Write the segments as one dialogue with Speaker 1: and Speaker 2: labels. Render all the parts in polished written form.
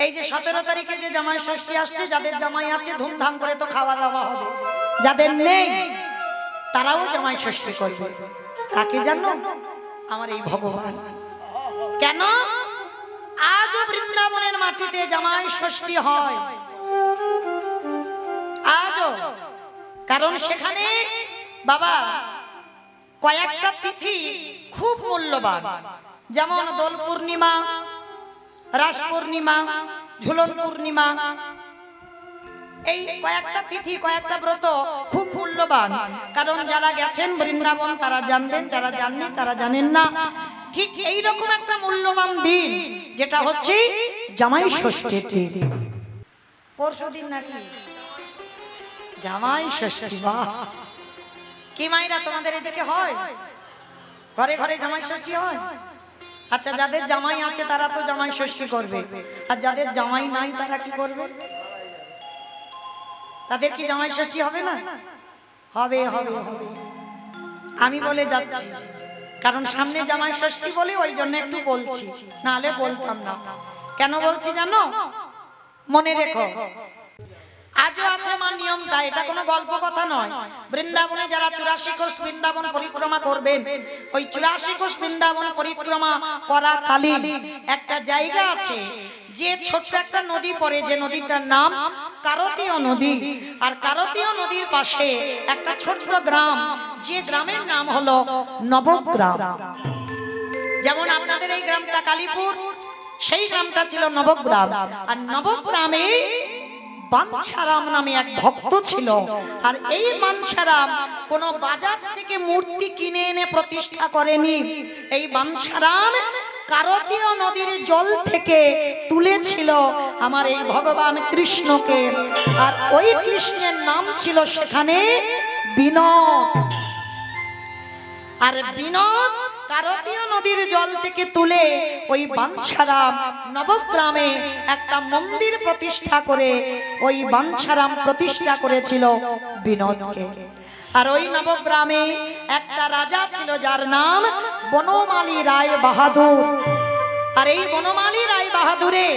Speaker 1: এই যে 17 তারিখে যে জামাই ষষ্ঠী আসছে, যাদের জামাই আছে ধুমধাম করে তো খাওয়া দাওয়া হবে, যাদের নেই তারাও জামাই ষষ্ঠী করবে। কাকে জানো? আমার এই ভগবান। কেন আজও বৃন্দাবনের মাটিতে জামাই ষষ্ঠী হয় আজও? কারণ সেখানে বাবা কয়েকটা তিথি খুব মূল্যবান, যেমন দোল পূর্ণিমা, রাস পূর্ণিমা, ঝুলন পূর্ণিমা, এই কয়েকটা তিথি কয়েকটা ব্রত খুব মূল্যবান। কারণ যারা গেছেন বৃন্দাবন তারা জানবেন, যারা জানেন তারা জানেন না। ঠিক এই রকম একটা মূল্যবান দিন যেটা হচ্ছে জামাই ষষ্ঠীর দিন। পরশুদিন নাকি জামাই ষষ্ঠী? বাহ! কি মাইরা তোমাদের এদিকে হয়? ঘরে ঘরে জামাই ষষ্ঠী হয়? আচ্ছা, যাদের জামাই আছে তারা তো জামাই ষষ্ঠী করবে, আর যাদের জামাই নাই তারা কি করবে? তাদের কি জামাই ষষ্ঠী হবে না? হবে হবে হবে। আমি বলে যাচ্ছি, কারণ সামনে জামাই ষষ্ঠী বলে ওই জন্য একটু বলছি, নাহলে বলতাম না। কেন বলছি জানো? মনে রেখো, আজও আছে আমার নিয়মটা, এটা কোনো গল্প কথা নয়। বৃন্দাবনে যারা 84 কোষ বৃন্দাবন পরিক্রমা করবেন, ওই 84 কোষ বৃন্দাবন পরিক্রমা করাকালীন একটা জায়গা আছে, যে ছোট্ট একটা নদী পড়ে, যে নদীটার নাম কারতীয় নদী। আর কারতীয় নদীর পাশে একটা ছোট্ট গ্রাম, যে গ্রামের নাম হলো নবগ্রাম। যেমন আপনাদের এই গ্রামটা কালীপুর, সেই গ্রামটা ছিল নবগ্রাম। আর নবগ্রামে বাঞ্ছারাম নামে এক ভক্ত ছিল। আর এই বাঞ্ছারাম কোন বাজার থেকে মূর্তি কিনে এনে প্রতিষ্ঠা করেনি। এই বাঞ্ছারাম কারতীয় নদীর জল থেকে তুলেছিল আমার এই ভগবান কৃষ্ণকে। আর ওই কৃষ্ণের নাম ছিল সেখানে বিনোদ। আর বিনোদ কারতীয় নদীর জল থেকে তুলে ওই বাঞ্ছারাম নবগ্রামে একটা মন্দির প্রতিষ্ঠা করে ওই বাঞ্ছারাম প্রতিষ্ঠা করেছিল বিনোদকে। আর ওই নবগ্রামে একটা রাজা ছিল যার নাম বনমালী রায় বাহাদুর। আর এই বনমালী রায় বাহাদুরে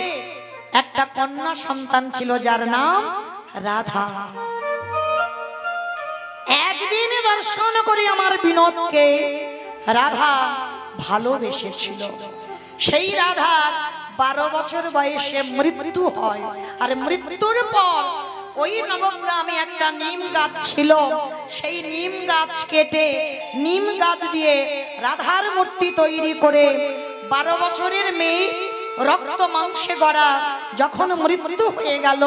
Speaker 1: একটা কন্যা সন্তান ছিল যার নাম রাধা। একদিন দর্শন করে আমার বিনোদকে রাধা ভালোবেসেছিল। সেই রাধার 12 বছর বয়সে মৃত্যু হয়। আর মৃত্যুর পর ওই নবগ্রামে একটা নিম গাছ ছিল, সেই নিম গাছ কেটে নিম গাছ দিয়ে রাধার মূর্তি তৈরি করে 12 বছরের মেয়ে রক্ত মাংসে গড়া যখন মৃত্যু হয়ে গেল,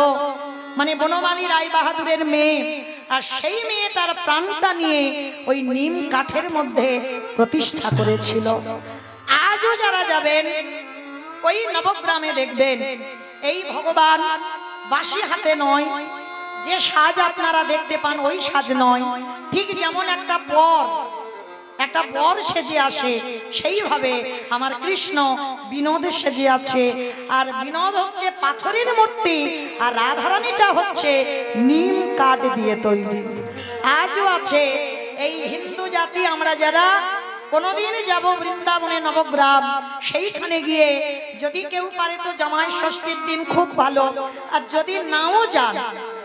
Speaker 1: মানে বনমালী রায় বাহাদুরের মেয়ে, আর সেই মেয়েটার প্রাণটা নিয়ে ওই নিম কাঠের মধ্যে প্রতিষ্ঠা করেছিল। আজও যারা যাবেন ওই নবগ্রামে দেখবেন এই ভগবান বাসি হাতে নয়, যে সাজ আপনারা দেখতে পান ওই সাজ নয়। ঠিক যেমন একটা বর সেজে আসে, সেইভাবে আমার কৃষ্ণ বিনোদ সেজে আছে। আর বিনোদ হচ্ছে পাথরের মূর্তি, আর রাধারানীটা হচ্ছে নিম কাঠ দিয়ে তৈরি। আজও আছে এই হিন্দু জাতি আমরা যারা কোনদিন যাব বৃন্দাবনে নবগ্রাম, সেইখানে গিয়ে যদি কেউ পারে তো জামাই ষষ্ঠীর দিন খুব ভালো, আর যদি নাও যান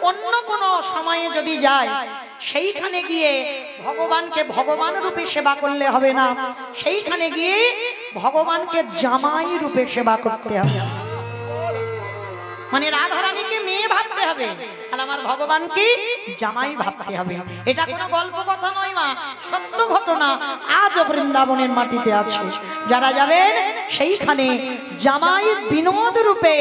Speaker 1: অন্য কোনো সময়ে যদি যায়, সেইখানে গিয়ে ভগবানকে ভগবান রূপে সেবা করলে হবে না, সেইখানে গিয়ে ভগবানকে জামাই রূপে সেবা করতে হবে। মানে রাধারানীকে মেয়ে ভাবতে হবে, আর আমার ভগবানকে জামাই ভাবতে হবে। এটা কোনো গল্প কথা নয় মা, সত্য ঘটনা আজও বৃন্দাবনের মাটিতে আছে। যারা যাবেন সেইখানে জামাই বিনোদ রূপে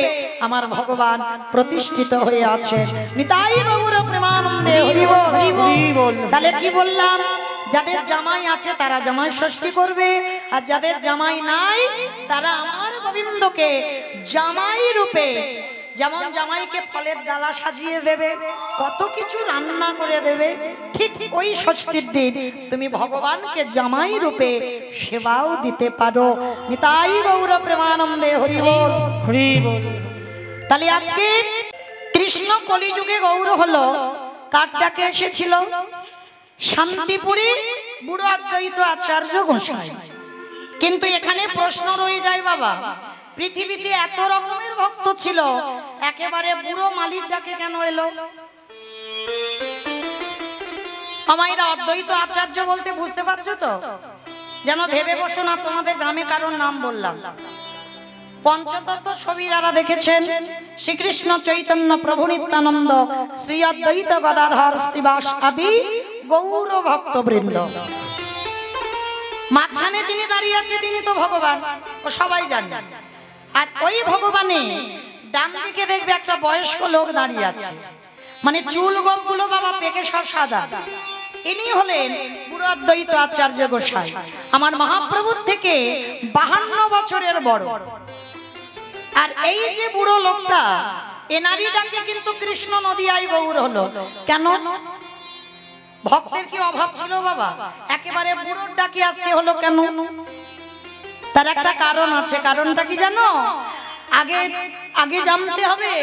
Speaker 1: আমার ভগবান প্রতিষ্ঠিত হয়ে আছে। নিতাই গৌর প্রেমানন্দে হরি বল। তাহলে কি বললাম? যাদের জামাই আছে তারা জামাই ষষ্ঠী করবে, আর যাদের জামাই নাই তারা আমার গোবিন্দকে জামাই রূপে, যেমন জামাইকে ফলের ডালা সাজিয়ে দেবে, কত কিছু রান্না করে দেবে, ঠিক ওই ষষ্ঠীর দিন তুমি ভগবানকে জামাই রূপে সেবাও দিতে পারো। নিতাই গৌর প্রেমানন্দে হরি বল হরি বল। তাহলে আজকে কৃষ্ণ কলিযুগে গৌর হলো, কার ডাকে এসেছিল? শান্তিপুরে বুড়ো অদ্বৈত আচার্য গোসাই। কিন্তু এখানে প্রশ্ন রয়ে যায় বাবা, পৃথিবীতে এত রকমের ভক্ত ছিল, একেবারে বুড়ো মালিক ডাকে কেন এলো? আমাইরা অদ্বৈত আচার্য বলতে বুঝতে পারছো তো? যেন ভেবে বসো না তোমাদের গ্রামে কারোর নাম বললাম। পঞ্চতত্ত্ব ছবিরা দেখেছেন, শ্রীকৃষ্ণ চৈতন্য প্রভু নিত্যানন্দ শ্রী অদ্বৈত গদাধর শ্রীবাস আদি গৌর ভক্তবৃন্দ। মাঝখানে যিনি দাঁড়িয়ে আছে তিনি তো ভগবান, ও সবাই জানে। আর ওই ভগবানে ডান দিকে দেখবে একটা বয়স্ক লোক দাঁড়িয়ে আছে, মানে চুল গোপগুলো বাবা পেকে সব সাদা। ইনি হলেন পুরো অদ্বৈত আচার্য গোসাই, আমার মহাপ্রভুর থেকে 52 বছরের বড়। আর এই যে বুড়ো লোকটা, এনারই ডাকে কিন্তু কৃষ্ণ নদিয়ায় গৌর হলো। কেন? ভক্তের কি অভাব ছিল বাবা? একেবারে বুড়োর ডাকে আসতে হলো কেন? তার একটা কারণ আছে। কারণটা কি জানো? আগে আগে জানতে হবে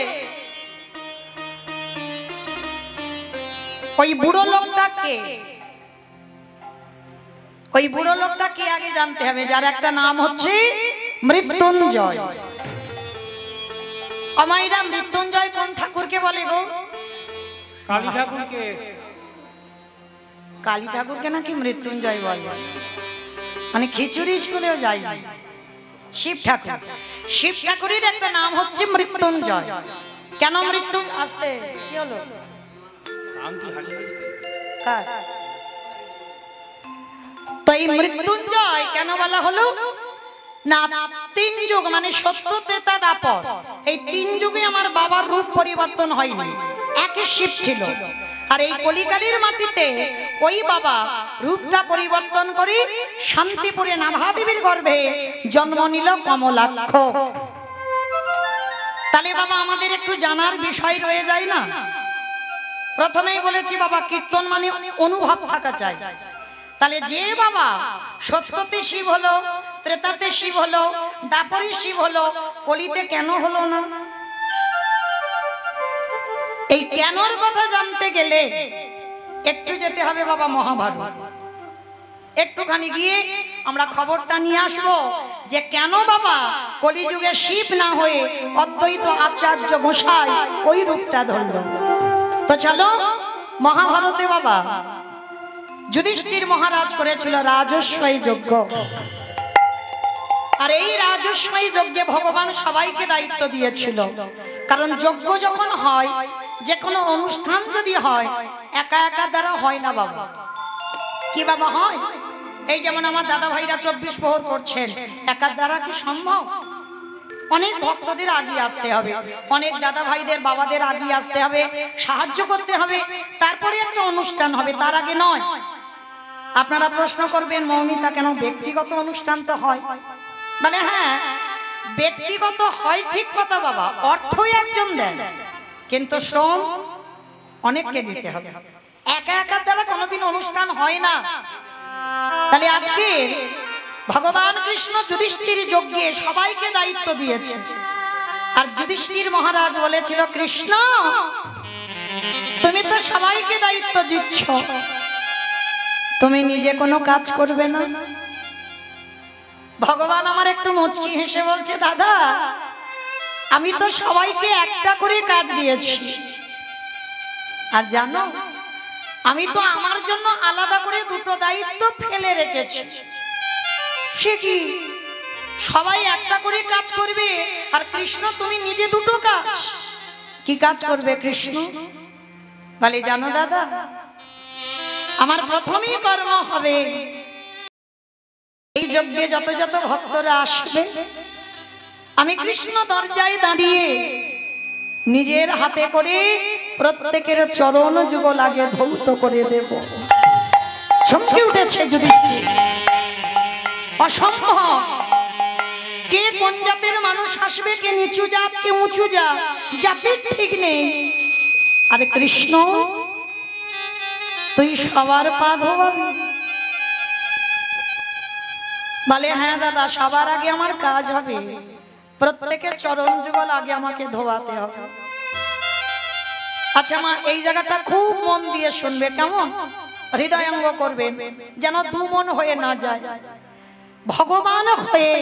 Speaker 1: ওই বুড়ো লোকটা কে। ওই বুড়ো লোকটা কে আগে জানতে হবে, যার একটা নাম হচ্ছে মৃত্যুঞ্জয়। আমাইরা মৃত্যুঞ্জয় কোন ঠাকুরকে বলে গো?
Speaker 2: কালী ঠাকুরকে।
Speaker 1: কালী ঠাকুরকে নাকি মৃত্যুঞ্জয় বলে? মানে খিচুড়ি স্কুলেও যাই। শিব ঠাকুর, শিব ঠাকুরের একটা নাম হচ্ছে মৃত্যুঞ্জয়। কেন মৃত্যু আসতে কি হলো? তো এই মৃত্যুঞ্জয় কেন বলা হলো না? 3 যুগ মানে সত্য ত্রেতা দ্বাপর, এই 3 যুগে আমার বাবার রূপ পরিবর্তন হয়নি, একই শিব ছিল। আর এই কলিকালীর মাটিতে ওই বাবা রূপটা পরিবর্তন করে শান্তিপুরে নাভাদেবীর গর্ভে জন্ম নিল কমলাক্ষ। তাহলে বাবা আমাদের একটু জানার বিষয় রয়ে যায় না? প্রথমেই বলেছি বাবা কীর্তন মানে অনুভব থাকা চাই। তাহলে যে বাবা সত্যতে শিব হলো, ত্রেতাতে শিব হলো, দাপরে শিব হলো, কলিতে কেন হলো না? এই কেনর কথা জানতে গেলে একটু যেতে হবে বাবা মহাভারত। একটুখানি গিয়ে আমরা খবরটা নিয়ে আসবো যে কেন বাবা কলিযুগে শিব না হয়ে অদ্বৈত আচার্য গোসাই ওই রূপটা ধরল। তো চলো মহাভারতে বাবা যুধিষ্ঠির মহারাজ করেছিল রাজস্বই যজ্ঞ। আর এই রাজস্বই যজ্ঞে ভগবান সবাইকে দায়িত্ব দিয়েছিল। কারণ যজ্ঞ যখন হয়, যে কোনো অনুষ্ঠান যদি হয়, একা একা দ্বারা হয় না বাবা। কি বাবা হয়? এই যেমন আমার দাদা ভাইরা 24 প্রহর করছেন, একা দ্বারা কি সম্ভব? অনেক ভক্তদের আগিয়ে আসতে হবে, অনেক দাদা ভাইদের বাবাদের আগিয়ে আসতে হবে, সাহায্য করতে হবে, তারপরে একটা অনুষ্ঠান হবে, তার আগে নয়। আপনারা প্রশ্ন করবেন মৌমিতা কেন ব্যক্তিগত অনুষ্ঠান তো হয়? মানে হ্যাঁ ব্যক্তিগত হয় ঠিক কথা বাবা, অর্থই একজন দেন, কিন্তু শ্রম অনেককে দিতে হবে। একা একা দ্বারা কোনোদিন অনুষ্ঠান হয় না। তাহলে আজকে ভগবান কৃষ্ণ যুধিষ্ঠির যজ্ঞে সবাইকে দায়িত্ব দিয়েছে। আর যুধিষ্ঠির মহারাজ বলেছিল, কৃষ্ণ তুমি তো সবাইকে দায়িত্ব দিচ্ছ, তুমি নিজে কোনো কাজ করবে না? ভগবান আমার একটু মুচকি হেসে বলছে, দাদা আমি তো সবাইকে একটা করে কাজ দিয়েছি। আর জানো আমি তো আমার জন্য আলাদা করে 2টো দায়িত্ব ফেলে রেখেছি। সে কি? সবাই একটা করে কাজ করবে, আর কৃষ্ণ তুমি নিজে 2টো কাজ। কি কাজ করবে কৃষ্ণ? বলে জানো দাদা, আমার প্রথমেই কর্ম হবে এই যজ্ঞে যত যত ভক্তরা আসবে, আমি কৃষ্ণ দরজায় দাঁড়িয়ে নিজের হাতে করে প্রত্যেকের চরণ যুগল আগে ধৌত করে দেব। চমকে উঠেছে যুধিষ্ঠির, অসম্ভব। কে কোন জাতের মানুষ আসবে, কে নিচু জাত কে উঁচু জাত, জাতির ঠিক নেই। আরে কৃষ্ণ তুই সবার পা ধোয়াবি? বলে হ্যাঁ দাদা, সবার আগে আমার কাজ হবে প্রত্যেকের চরণ যুগল আগে আমাকে ধোয়াতে হবে। আচ্ছা মা, এই জায়গাটা খুব মন দিয়ে শুনবে, কেমন হৃদয়ঙ্গ করবে, যেন 2 মন হয়ে না যায়। ভগবান হয়ে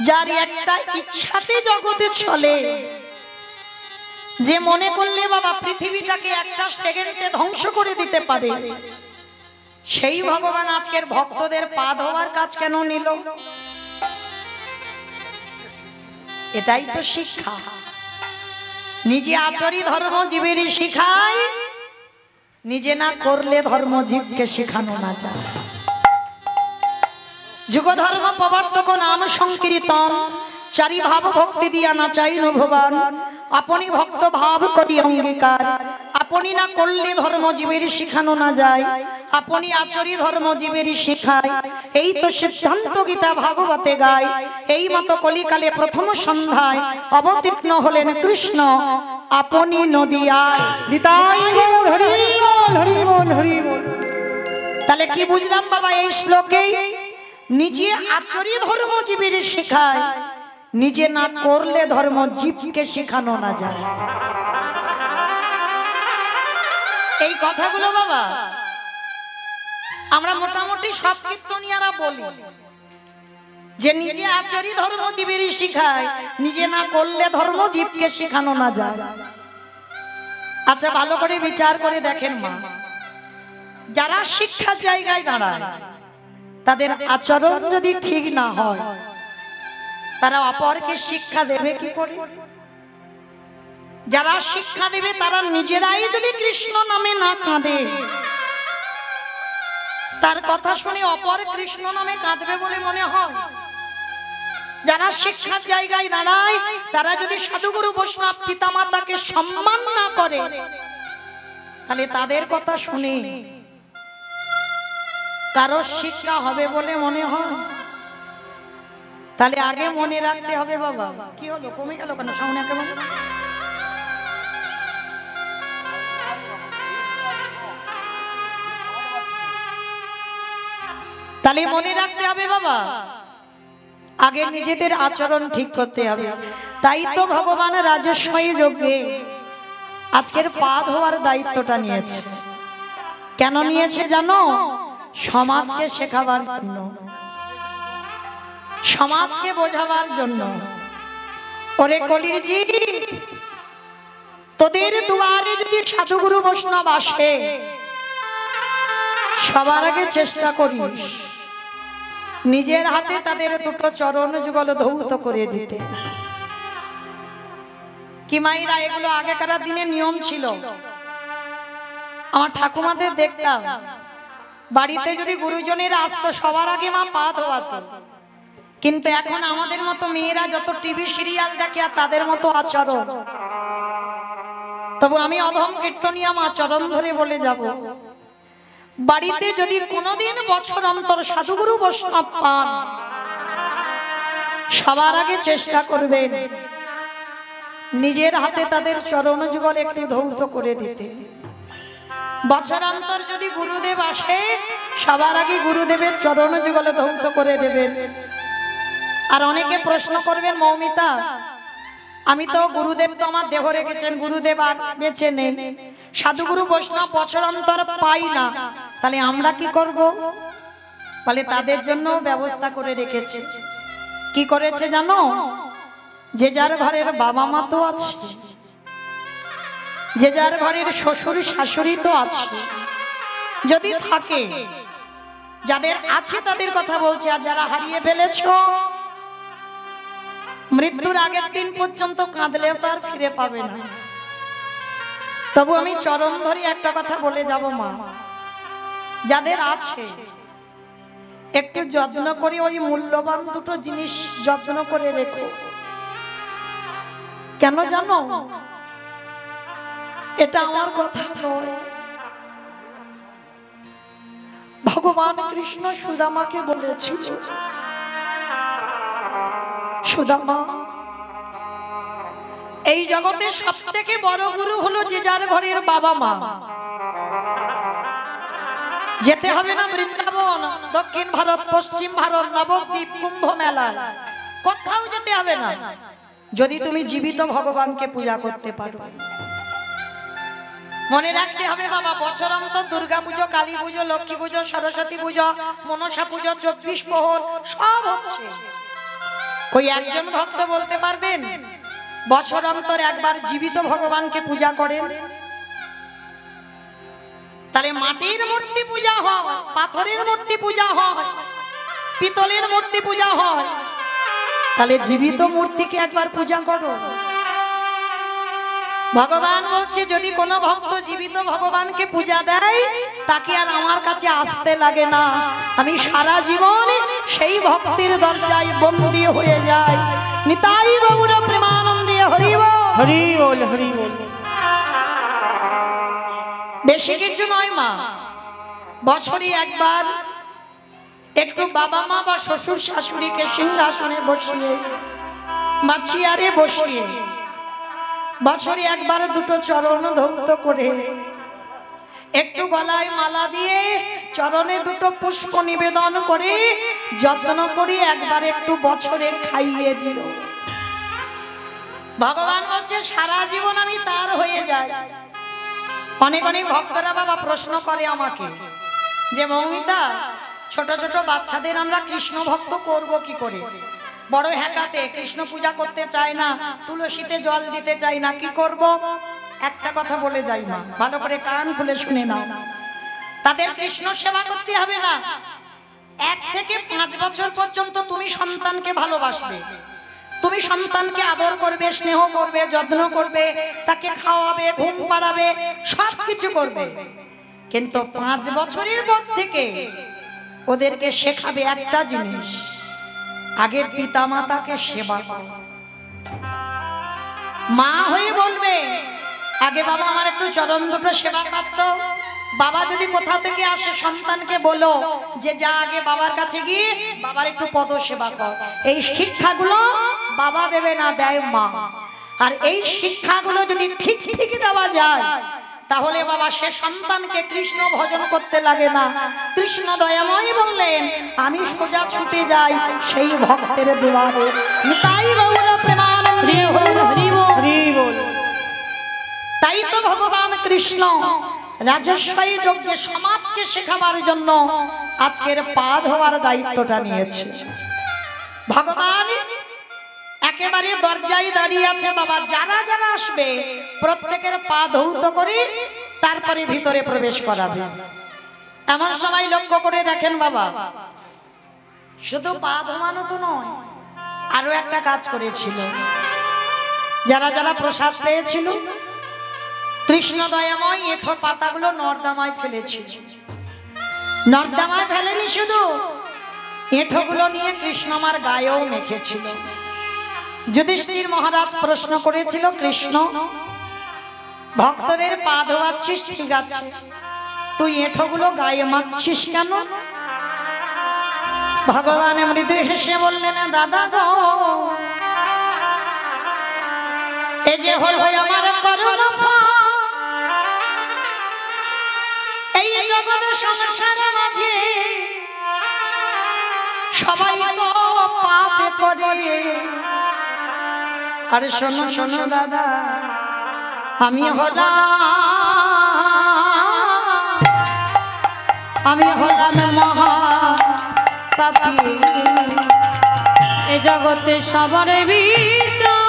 Speaker 1: যার একটা ইচ্ছাতে জগতে চলে, যে মনে করলে বাবা পৃথিবীটাকে একটা সেকেন্ডে ধ্বংস করে দিতে পারে, সেই ভগবান আজকের ভক্তদের পা ধোয়ার কাজ কেন নিল? এটাই তো শিক্ষা। নিজে আচরি ধর্ম জীবের শিখায়, নিজে না করলে ধর্ম জীবকে শেখানো না যায়। যুগ ধর্ম প্রবর্তক নাম সংকীর্তন, চারি ভাব ভক্তি দিয়া না চাইল ভগবান। আপনি ভক্ত ভাব করি অঙ্গীকার, আপনি না করলে ধর্ম জীবের শিখানো না যায়। আপনি আচরি ধর্ম জীবের শিখায়, এই তো সিদ্ধান্ত গীতা ভাগবতে গায়। এই মতো কলিকালে প্রথম সন্ধ্যায় অবতীর্ণ হলেন কৃষ্ণ আপনি নদিয়ায়। তাহলে কি বুঝলাম বাবা এই শ্লোকে? নিজে আচরি ধর্ম জীবের শেখায়, নিজে না করলে ধর্ম জীবকে শেখানো না যায়। এই কথাগুলো বাবা আমরা মোটামুটি সব কীর্তনিয়ারা বলি যে নিজে আচরি ধর্ম জীবের শিখায়, নিজে না করলে ধর্ম জীবকে শেখানো না যায়। আচ্ছা ভালো করে বিচার করে দেখেন মা, যারা শিক্ষার জায়গায় দাঁড়ায় তাদের আচরণ যদি ঠিক না হয়, তারা অপরকে শিক্ষা দেবে কি করে? যারা শিক্ষা দেবে তারা নিজেরাই যদি কৃষ্ণ নামে না কাঁদে, তার কথা শুনে অপর কৃষ্ণ নামে কাঁদবে বলে মনে হয়? যারা শিক্ষার জায়গায় দাঁড়ায় তারা যদি সাধুগুরু বৈষ্ণব পিতামাতাকে সম্মান না করে, তাহলে তাদের কথা শুনে কারো শিক্ষা হবে বলে মনে হয়? তাহলে আগে মনে রাখতে হবে বাবা। কি হলো, কমে গেল কেন সামনে? কেমন তাহলে মনে রাখতে হবে বাবা, আগে নিজেদের আচরণ ঠিক করতে হবে। তাই তো ভগবান রাজস্বী যজ্ঞে আজকের পা ধোয়ার দায়িত্বটা নিয়েছে। কেন নিয়েছে জানো? সমাজকে শেখাবার জন্য, সমাজকে বোঝাবার জন্য। ওরে কলির জি, তোদের দুয়ারে যদি সাধুগুরু বৈষ্ণব আসে, সবার আগে চেষ্টা করিস নিজের হাতে তাদের দুটো চরণ যুগল ধৌত করে দিতে। কি মাইরা, এগুলো আগেকার দিনে নিয়ম ছিল। আমার ঠাকুমাদের দেখতাম বাড়িতে যদি গুরুজনেরা আসতো সবার আগে মা পা ধোয়াতো। কিন্তু এখন আমাদের মতো মেয়েরা যত টিভি সিরিয়াল দেখে আর তাদের মতো আচরণ। তবু আমি অধম কীর্তনিয়া মা চরণ ধরে বলে যাব, বাড়িতে যদি কোনোদিন বছর অন্তর সাধুগুরু বৈষ্ণব পান, সবার আগে চেষ্টা করবেন নিজের হাতে তাদের চরণ যুগল একটু ধৌত করে দিতে। বছরান্তর যদি গুরুদেব আসে, সবার আগে গুরুদেবের চরণ যুগল ধৌত করে দেবেন। আর অনেকে প্রশ্ন করবেন, মৌমিতা আমি তো গুরুদেব তো আমার দেহ রেখেছেন, গুরুদেব আর বেঁচে নেই, সাধুগুরু বৈষ্ণব বছরান্তর পাই না, তাহলে আমরা কি করব? বলে তাদের জন্য ব্যবস্থা করে রেখেছে। কি করেছে জানো? যে যার ঘরের বাবা মা তো আছে, যে যার ঘরের শ্বশুর শাশুড়ি তো আছে, যদি থাকে, যাদের আছে তাদের কথা বলছে। আর যারা হারিয়ে ফেলেছ, মৃত্যুর আগের দিন পর্যন্ত কাঁদলেও তার ফিরে পাবে না। তবু আমি চরণ ধরে একটা কথা বলে যাব মা, যাদের আছে একটু যত্ন করে ওই মূল্যবান দুটো জিনিস যত্ন করে রেখো। কেন জানো? এটা আমার কথা নয়, ভগবান কৃষ্ণ সুদামাকে বলেছিল, সুদামা এই জগতে সব থেকে বড় গুরু হলো যে যার ঘরের বাবা মা। যেতে হবে না বৃন্দাবন, দক্ষিণ ভারত, পশ্চিম ভারত, নবদ্বীপ, কুম্ভ মেলা, কোথাও যেতে হবে না, যদি তুমি জীবিত ভগবানকে পূজা করতে পারো। মনে রাখতে হবে বাবা, বছর অন্তর দুর্গা পুজো, কালী পুজো, লক্ষ্মী পুজো, সরস্বতী পুজো, মনসা পুজো, 24 প্রহর সব হচ্ছে। কই একজন ভক্ত বলতে পারবেন বছর অন্তর একবার জীবিত ভগবানকে পূজা করেন? তাহলে মাটির মূর্তি পূজা হয়, পাথরের মূর্তি পূজা হয়, পিতলের মূর্তি পূজা হয়, তাহলে জীবিত মূর্তিকে একবার পূজা করো। ভগবান বলছে যদি কোনো ভক্ত জীবিত ভগবানকে পূজা দেয় তাকে আর আমার কাছে আসতে লাগে না, আমি সারা জীবন সেই ভক্তির দরজায় বন্দী হয়ে যাই। নিতাই গৌর প্রেমানন্দে হরি বল।
Speaker 2: হরি বল, হরি বল।
Speaker 1: বেশি কিছু নয় মা, বছরে একবার একটু বাবা মা বা শ্বশুর শাশুড়িকে সিংহাসনে বসিয়ে বা চেয়ারে বসিয়ে বছরে একবার দুটো চরণ ধৌত করে একটু গলায় মালা দিয়ে চরণে দুটো পুষ্প নিবেদন করে যত্ন করে একবার একটু বছরে খাইয়ে দিল। ভগবান বলছে সারা জীবন আমি তার হয়ে যাই। অনেক অনেক ভক্তরা বাবা প্রশ্ন করে আমাকে যে মৌমিতা, ছোট ছোট বাচ্চাদের আমরা কৃষ্ণ ভক্ত করব কি করে? বড় হ্যাকাতে কৃষ্ণ পূজা করতে চায় না, তুলসীতে জল দিতে চায় না, কি করব? একটা কথা বলে যাই মা, ভালো করে কান খুলে শুনে নাও। তাদের কৃষ্ণ সেবা করতে হবে না। 1 থেকে 5 বছর পর্যন্ত তুমি সন্তানকে ভালোবাসবে, তুমি সন্তানকে আদর করবে, স্নেহ করবে, যত্ন করবে, তাকে খাওয়াবে, ঘুম পাড়াবে, সব কিছু করবে। কিন্তু 5 বছরের পর থেকে ওদেরকে শেখাবে একটা জিনিস, আগে পিতামাতাকে সেবা করো। মা হয়ে বলবে আগে বাবা আমার একটু চরণ দুটো সেবা করতো। বাবা যদি কোথা থেকে আসে সন্তানকে বলো যে যা আগে বাবার কাছে গিয়ে বাবার একটু পদ সেবা কর। এই শিক্ষাগুলো বাবা দেবে না, দেয় মা। আর এই শিক্ষাগুলো যদি ঠিক ঠিকই দেওয়া যায় তাহলে বাবা সে সন্তানকে কৃষ্ণ ভজন করতে লাগে না। কৃষ্ণ দয়াময় বললেন আমি সোজা ছুটে যাই সেই ভক্তের দুয়ারে। নিতাই গৌর প্রেমানন্দে হরি বল। তাই তো ভগবান কৃষ্ণ রাজস্বী যজ্ঞে সমাজকে শেখাবার জন্য আজকের পা ধোয়ার দায়িত্বটা নিয়েছে। ভগবান একেবারে দরজায় দাঁড়িয়ে আছে বাবা, যারা যারা আসবে প্রত্যেকের পা ধৌত করে তারপরে ভিতরে প্রবেশ করাবে। এমন সময় লক্ষ্য করে দেখেন বাবা, শুধু পা ধোয়ানো তো নয়, আরো একটা কাজ করেছিল। যারা যারা প্রসাদ পেয়েছিল কৃষ্ণ দয়াময় এঁঠো পাতাগুলো নর্দমায় ফেলেছিল। নর্দমায় ফেলেনি, শুধু এঁঠোগুলো নিয়ে কৃষ্ণ আমার গায়েও মেখেছিল। যুধিষ্ঠির মহারাজ প্রশ্ন করেছিল, কৃষ্ণ ভক্তদের পা ধোয়াচ্ছিস ঠিক আছে, তুই এঁঠোগুলো গায়ে মাখছিস কেন? ভগবান মৃদু হেসে বললেন, দাদা গো, এই যে হলো আমার করুণ এই জগৎ সংসার মাঝে সবাই তো পাপ করে। আরে শোনো শোনো দাদা, আমি হলাম মহা পাপী। এ জগতে সবার বিচার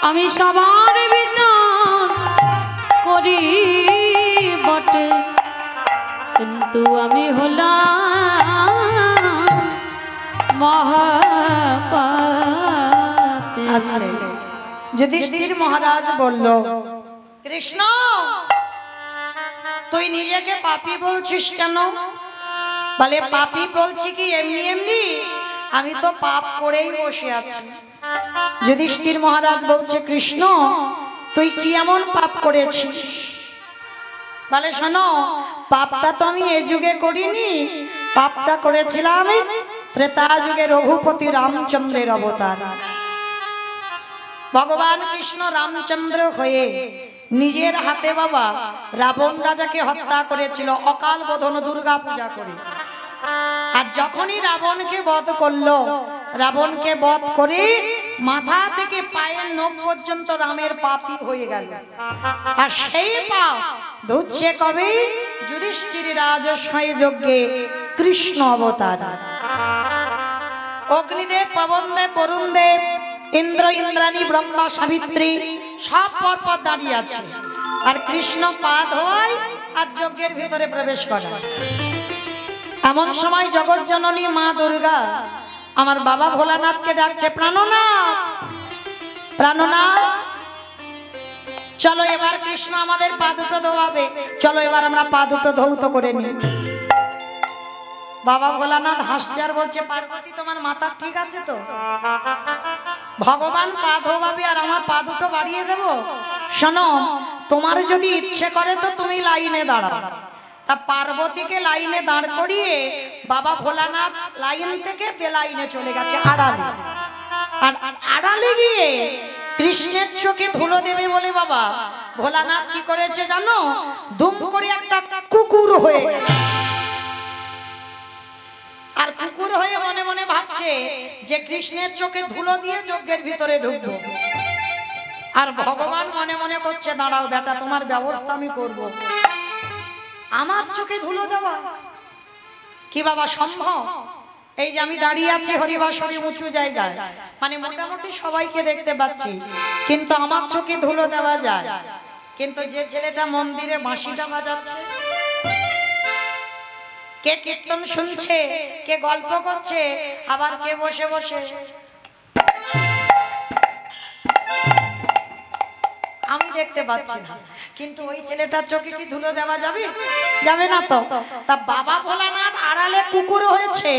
Speaker 1: আমি সবার বিচার করি বটে, কিন্তু আমি হলাম মহাপাপী। যুধিষ্ঠির মহারাজ বলল, কৃষ্ণ তুই নিজেকে পাপী বলছিস কেন? বলে পাপী বলছি কি এমনি এমনি, আমি তো পাপ করেই বসে আছি। যুধিষ্ঠির মহারাজ বলছে, কৃষ্ণ তুই কি এমন পাপ করেছিস? বলে শোনো, পাপটা তো আমি এই যুগে করিনি, পাপটা করেছিলাম ত্রেতা যুগে রঘুপতি রামচন্দ্রের অবতার। ভগবান কৃষ্ণ রামচন্দ্র হয়ে নিজের হাতে বাবা রাবণ রাজাকে হত্যা করেছিল অকাল বোধন দুর্গা পূজা করে। আর যখনই রাবণকে বধ করলো, রাবণকে বধ করে মাথা থেকে পায়ের নখ পর্যন্ত রামের পাপই হয়ে গেল। আর সেই পাপ ধুচ্ছে কবে? যুধিষ্ঠির রাজস্বয় যজ্ঞে কৃষ্ণ অবতার। অগ্নিদেব, পবনদেব, বরুণদেব, ইন্দ্র, ইন্দ্রাণী, ব্রহ্মা, সাবিত্রী সব পরপর দাঁড়িয়ে আছে। আর কৃষ্ণ পা ধোয় আর যজ্ঞের ভিতরে প্রবেশ করে। এমন সময় জগৎ জননী মা দুর্গা আমার বাবা ভোলানাথকে ডাকছে, প্রাণনাথ, প্রাণনাথ, চলো এবার কৃষ্ণ আমাদের পা দুটো ধোয়াবে, চলো এবার আমরা পা দুটো ধৌত করে নিই। বাবা ভোলানাথ হাসছে আর বলছে, পার্বতী তোমার মাথা ঠিক আছে তো? ভগবান পা ধোয়াবে আর আমার পা দুটো বাড়িয়ে দেব? শোনো, তোমার যদি ইচ্ছে করে তো তুমি লাইনে দাঁড়াও। তা পার্বতীকে লাইনে দাঁড় করিয়ে বাবা ভোলানাথ লাইন থেকে বেলাইনে চলে গেছে আড়ালে। আর আড়ালে গিয়ে কৃষ্ণের চোখে ধুলো দেবে বলে বাবা ভোলানাথ কি করেছে জানো? দুম করে একটা কুকুর হয়ে গেছে। আর কুকুর হয়ে মনে মনে ভাবছে যে কৃষ্ণের চোখে ধুলো দিয়ে যজ্ঞের ভিতরে ঢুকবো। আর ভগবান মনে মনে করছে, দাঁড়াও বেটা, তোমার ব্যবস্থা আমি করব। আমার চোখে ধুলো দেওয়া কি বাবা সম্ভব? এই যে আমি দাঁড়িয়ে আছি হরিবাসরে উঁচু জায়গায়, মানে মোটামুটি সবাইকে দেখতে পাচ্ছি, কিন্তু আমার চোখে ধুলো দেওয়া যায়। কিন্তু যে ছেলেটা মন্দিরে বাঁশিটা বাজাচ্ছে, কে কীর্তন শুনছে, কে গল্প করছে, আবার কে বসে বসে আমি দেখতে পাচ্ছি না, কিন্তু ওই ছেলেটার চোখে কি ধুলো দেওয়া যাবে? যাবে না তো। তা বাবা ভোলানাথ আড়ালে কুকুর হয়েছে,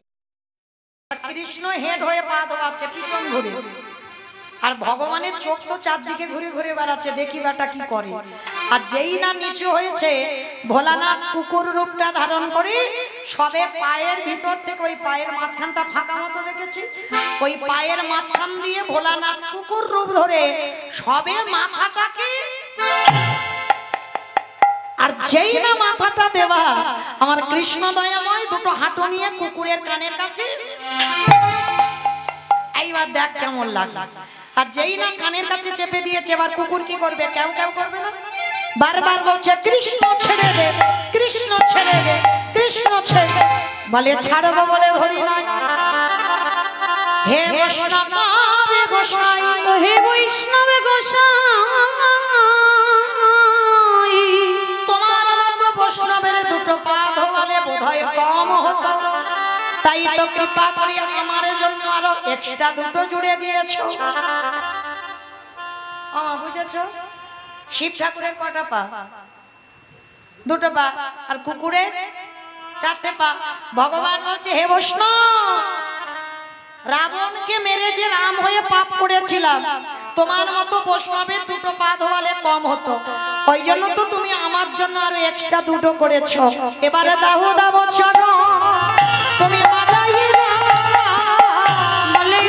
Speaker 1: কৃষ্ণ হেড হয়ে পা ধোয়াচ্ছে পিছন ঘুরে। আর ভগবানের চোখ তো চারদিকে ঘুরে ঘুরে বেড়াচ্ছে, দেখি বেটা কি করে। আর যেই না নিচু হয়েছে, ভোলানাথ কুকুর রূপটা ধারণ করে সবে পায়ের ভিতর থেকে, ওই পায়ের মাঝখানটা ফাঁকা মতো দেখেছি, ওই পায়ের মাঝখান দিয়ে ভোলানাথ কুকুর রূপ ধরে সবে মাথাটাকে, আর যেই না মাথাটা দেওয়া আমার কৃষ্ণ দয়াময় দুটো হাঁটু নিয়ে কুকুরের কানের কাছে, এইবার দেখ কেমন লাগলো। আর যেই না কানের কাছে চেপে দিয়েছে, এবার কুকুর কি করবে? কেউ কেউ করবে না, বারবার বলছে কৃষ্ণ ছেড়ে দে, কৃষ্ণ ছেড়ে দে, কৃষ্ণ ছেড়ে দে। বলে ছাড়বো বলে ধরি নাই। হে বৈষ্ণব গোসাই, হে বৈষ্ণব গোসাই, তোমার মতো বৈষ্ণবের দুটো পা ধোয়ালে বোধহয় কম হতো, তাই তো কৃপা করি আমার জন্য আরো এক্সট্রা দুটো জুড়ে দিয়েছো। বুঝেছো? শিব ঠাকুরের কটা পা? দুটো পা। আর কুকুরের চারটে পা। ভগবান বলছে, হে বৈষ্ণব, রাবণকে মেরে যে রাম হয়ে পাপ করেছিলাম, তোমার মতো বৈষ্ণবের দুটো পা ধোয়ালে কম হতো, ওই জন্য তো তুমি আমার জন্য আরো এক্সট্রা দুটো করেছো। এবারে দাও দাও চরণ তুমি বাজাইয়ে বলে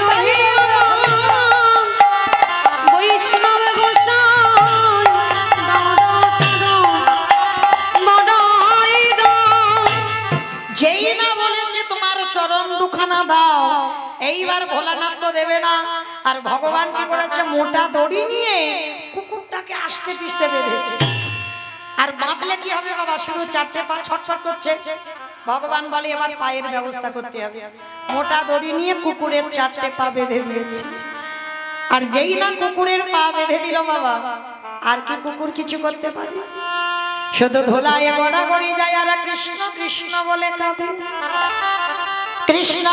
Speaker 1: বৈষ্ণব গোসাই, যেই না বলেছে তোমার চরণ দুখানা দাও, এইবার ভোলানাথ তো দেবে না। আর ভগবান কি করেছে? মোটা দড়ি নিয়ে কুকুরটাকে আস্তে পিষ্টে বেঁধেছে। আর বাঁধলে কি হবে বাবা? শুধু চারটে পা ছটফট করছে। ভগবান বলে এবার পায়ের ব্যবস্থা করতে হবে। মোটা দড়ি নিয়ে কুকুরের চারটে পা বেঁধে দিয়েছে। আর যেই না কুকুরের পা বেঁধে দিল বাবা, আর কি কুকুর কিছু করতে পারে? শুধু ধোলায় গড়াগড়ি যায় আর কৃষ্ণ কৃষ্ণ বলে কাঁদে। কৃষ্ণ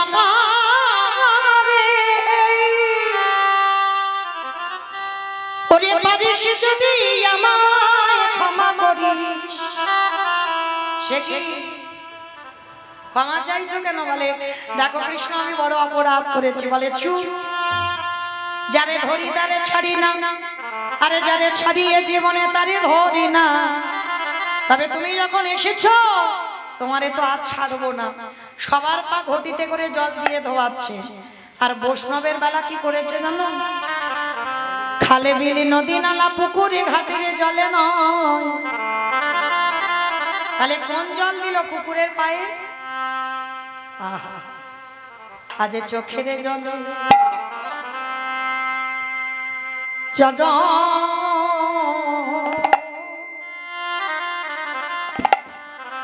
Speaker 1: ওরে পারিস যদি আমায় ক্ষমা করিস। সে কি ক্ষমা চাইছো কেন? বলে দেখো কৃষ্ণ, আমি বড় অপরাধ করেছি। বলে চুপ, যারে ধরি তারে ছাড়ি না, আরে যারে ছাড়িয়ে জীবনে তারে ধরি না। তবে তুমি যখন এসেছো, তোমারে তো আজ ছাড়বো না। সবার পা ঘটিতে করে জল দিয়ে ধোয়াচ্ছে। আর বৈষ্ণবের বেলা কি করেছে জানো? খালে বিলি নদী নালা পুকুরে ঘাটের জলে নয়। তাহলে কোন জল দিল? কুকুরের পায়ে। আজ চোখের জল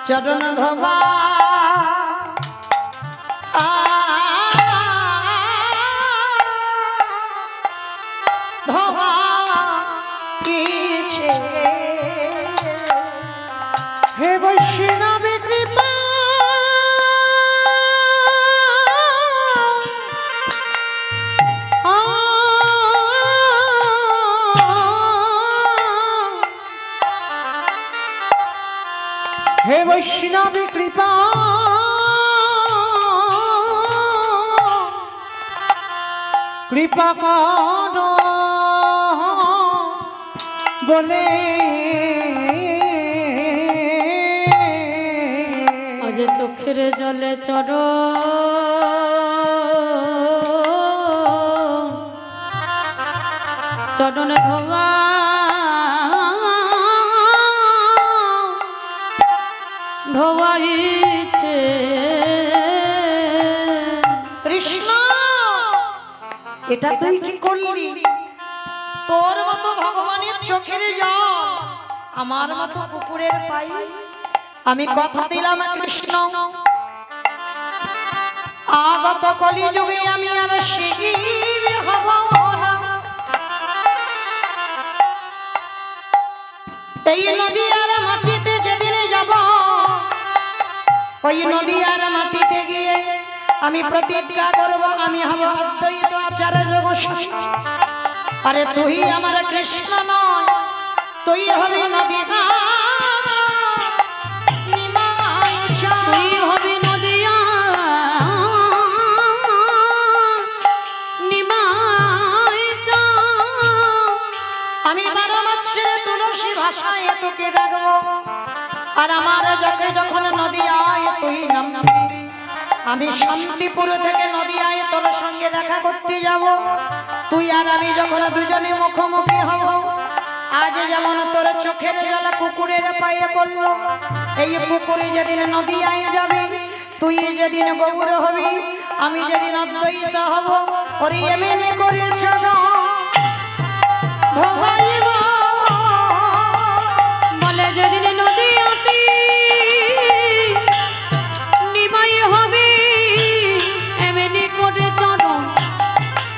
Speaker 1: চরণ ধোবা ধোবা পিছে
Speaker 3: হে বৈষ্ণবী কৃপা হে বৈষ্ণবী কৃপা কৃপা করো বলে
Speaker 4: আজ চোখের জলে চড়ো চরণ ধোয়া ধোয়াইছে
Speaker 1: কৃষ্ণ এটা তুই কি করলি? তোর মতো ভগবানের চোখের জল আমার মতো কুকুরের পাই। আমি কথা দিলাম কৃষ্ণ, আগত কলিযুগে আমি আর শিব হব না। এই নদী আর মাটিতে যেদিন যাব, ওই নদী আর মাটিতে গিয়ে আমি প্রতিজ্ঞা করব আমি হব অদ্বৈত আচার্য গোসাই। আরে তুই আমার কৃষ্ণ নয়, তুই হবি নদী,
Speaker 4: তুই হবি নদিয়া নিমাই চা।
Speaker 1: আমি 12 মাসে তুলসী ভাষায় তোকে ডাকবো। আর আমার চোখে যখন নদী আয় তুই নামবি, আমি শান্তিপুর থেকে নদী আয় তোর সঙ্গে দেখা করতে যাব। তুই আর আমি যখন দুজনে মুখোমুখি হব, আজ যেমন তোর চোখের জল কুকুরের পায়ে পড়লো, এই পুকুরে যেদিন নদী আয় যাবে, তুই যেদিন গৌর হবি, আমি যেদিন অদ্বৈত হব। ওরে এমনি করেছ ভবাইব
Speaker 4: বলে যেদিন নদী আতি নিমাই হবে এমনি করে চরণ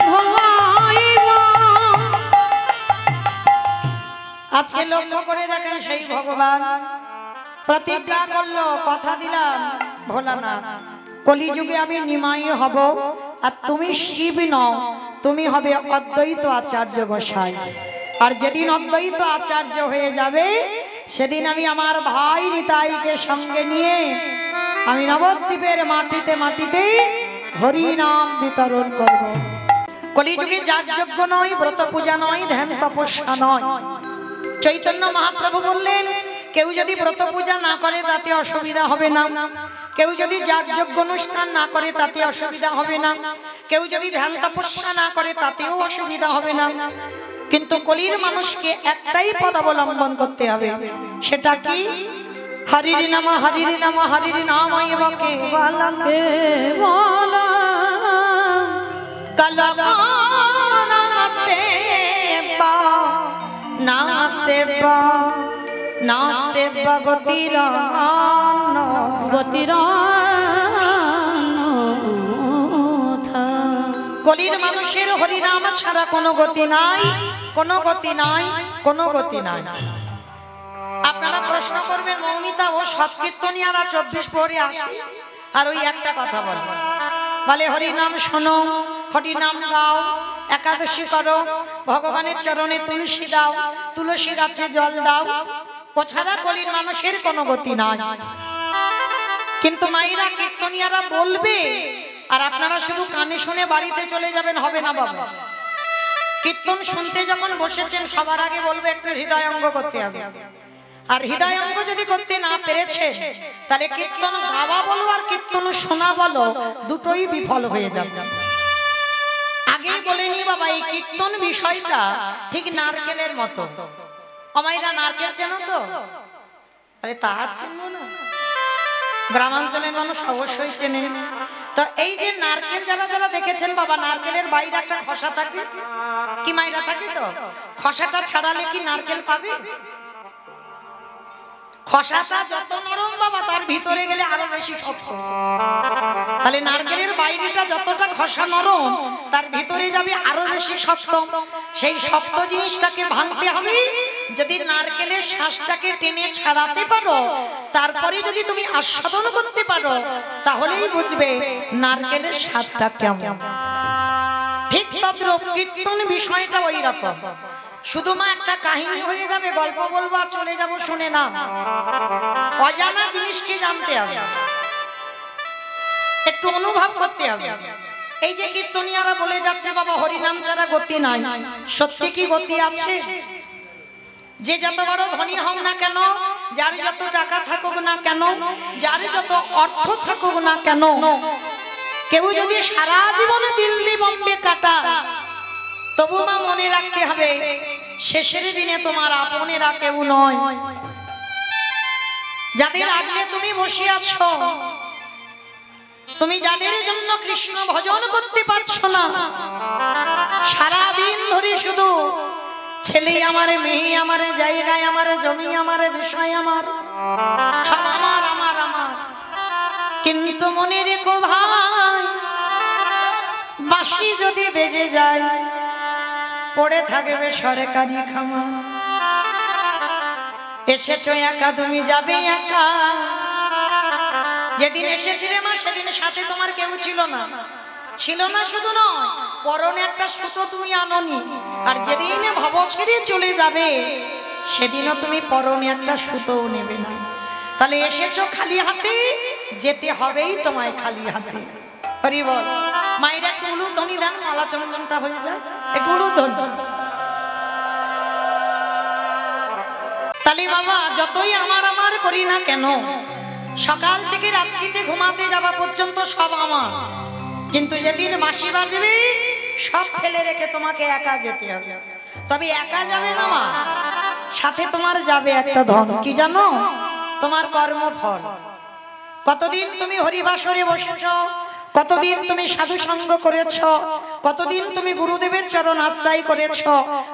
Speaker 4: ধোয়াইব।
Speaker 1: আজকে লক্ষ্য করে দেখেন সেই ভগবান প্রতিজ্ঞা করলো, কথা দিলাম ভোলানাথ কলিযুগে আমি নিমাই হব, আর তুমি শিব নও, তুমি হবে অদ্বৈত আচার্য গোসাই। আর যেদিন অদ্বৈত আচার্য হয়ে যাবে, সেদিন আমি আমার ভাই নিতাইকে সঙ্গে নিয়ে আমি নবদ্বীপের মাটিতে মাটিতে হরি নাম বিতরণ করব। কলিযুগে যাগযজ্ঞ নয়, ব্রত পূজা নয়, ধ্যান তপস্যা নয়। চৈতন্য মহাপ্রভু বললেন, কেউ যদি ব্রত পূজা না করে তাতে অসুবিধা হবে না, কেউ যদি যাগযজ্ঞ অনুষ্ঠান না করে তাতে অসুবিধা হবে না, কেউ যদি ধ্যান তপস্যা না করে তাতেও অসুবিধা হবে না। কিন্তু কলির মানুষকে একটাই পদ অবলম্বন করতে হবে, সেটা কি? হরির নাম হরির নাম হরির নাম নাস্তে নাস্তে গতির
Speaker 4: গতির
Speaker 1: কলির মানুষের হরিনাম ছাড়া কোনো গতি নাই, কোনো গতি নাই, কোনো গতি নাই। আপনারা প্রশ্ন করবেন, মৌমিতা ও সব কীর্তনিয়ারা 24 পরে আসে আর ওই একটা কথা বলে হরিনাম শোনো, হরিনাম গাও, একাদশী করো, ভগবানের চরণে তুলসী দাও, তুলসী গাছে জল দাও, ও ছাড়া কলির মানুষের কোনো গতি নাই। কিন্তু মায়েরা কীর্তনিয়ারা বলবে, আর আপনারা শুধু কানে শুনে বাড়িতে চলে যাবেন, হবে না বাবা। কীর্তন শুনতে যখন বসেছেন সবার আগে বলবে একটু হৃদয়ঙ্গ করতে হবে। আর হৃদয়ঙ্গ যদি করতে না পেরেছে, তাহলে কীর্তন গাওয়া বলো আর কীর্তন শোনা বলো, দুটোই বিফল হয়ে যাবে। আগেই বলেনি বাবা, এই কীর্তন বিষয়টা ঠিক নারকেলের মতো। আমাইরা নারকেল চেনো তো? আরে তা চিনবো না? গ্রামাঞ্চলের মানুষ অবশ্যই চেনে। তো এই যে নারকেল যারা যারা দেখেছেন বাবা, নারকেলের বাইরে একটা খোসা থাকে, কি মাইরা থাকে, তো খোসাটা ছাড়ালে কি নারকেল পাবে? খোসাটা যত নরম বাবা, তার ভিতরে গেলে আরো বেশি শক্ত। তাহলে নারকেলের বাইরেটা যতটা খোসা নরম, তার ভিতরে যাবে আরো বেশি শক্ত। সেই শক্ত জিনিসটাকে ভাঙতে হবে। যদি নারকেলের শ্বাসটাকে টেনে ছাড়াতে পারো, তারপরে যদি তুমি আস্বাদন করতে পারো, তাহলেই বুঝবে নারকেলের স্বাদটা কেমন। ঠিক তদ্রূপ কীর্তন বিষয়টা ওই রকম। শুধু মা একটা কাহিনী হয়ে যাবে, গল্প বলবো আর চলে যাব, শুনে না। অজানা জিনিসকে জানতে হবে, একটু অনুভব করতে হবে। এই যে কীর্তনিয়ারা বলে যাচ্ছে বাবা হরিনাম ছাড়া গতি নাই, সত্যি কি গতি আছে? যে যত বড় ধনী হও না কেন, যার যত টাকা থাকুক না কেন, যার যত অর্থ থাকুক না কেন, কেউ যদি সারা জীবনে দিল্লি বোম্বে কাটা, তবু মা মনে রাখতে হবে শেষের দিনে তোমার আপনেরা কেউ নয়। যাদের আগলে তুমি বসে আছো, তুমি যাদের জন্য কৃষ্ণ ভজন করতে পারছো না, সারা দিন ধরে শুধু ছেলে আমার, মেয়ে আমার, জায়গায় আমার, জমি আমার, বিষয় আমার, সব আমার আমার আমার। কিন্তু মনে রেখো ভাই, বাঁশি যদি বেজে যায়, পড়ে থাকবে সরকারি খামার। এসেছো একা, তুমি যাবে একা। যেদিন এসেছিলে মা, সেদিন সাথে তোমার কেউ ছিল না। ছিল না শুধু নয়, পরনে একটা সুতো তুমি আনোনি। আর যেদিন ভব ছেড়ে চলে যাবে, সেদিনও তুমি পরনে একটা সুতোও নেবে না। তাহলে এসেছো খালি হাতে, যেতে হবেই তোমায় খালি হাতে। হরি বল। মায়ের একটু উলুধ্বনি দেন, মালা চমচমটা হয়ে যায়, একটু উলুধ্বনি। তাহলে বাবা যতই আমার আমার করি না কেন, সকাল থেকে রাত্রিতে ঘুমাতে যাওয়া পর্যন্ত সব আমার। কিন্তু যেদিন বাঁশি বাজবে, সব ফেলে রেখে তোমাকে একা যেতে হবে। তবে একা যাবে না মা, সাথে তোমার যাবে একটা ধন, কি জানো? তোমার কর্মফল। কতদিন তুমি হরিবাসরে বসেছ, কতদিন তুমি সাধু সঙ্গ করেছ, কতদিন তুমি গুরুদেবের চরণ আশ্রয় করেছ,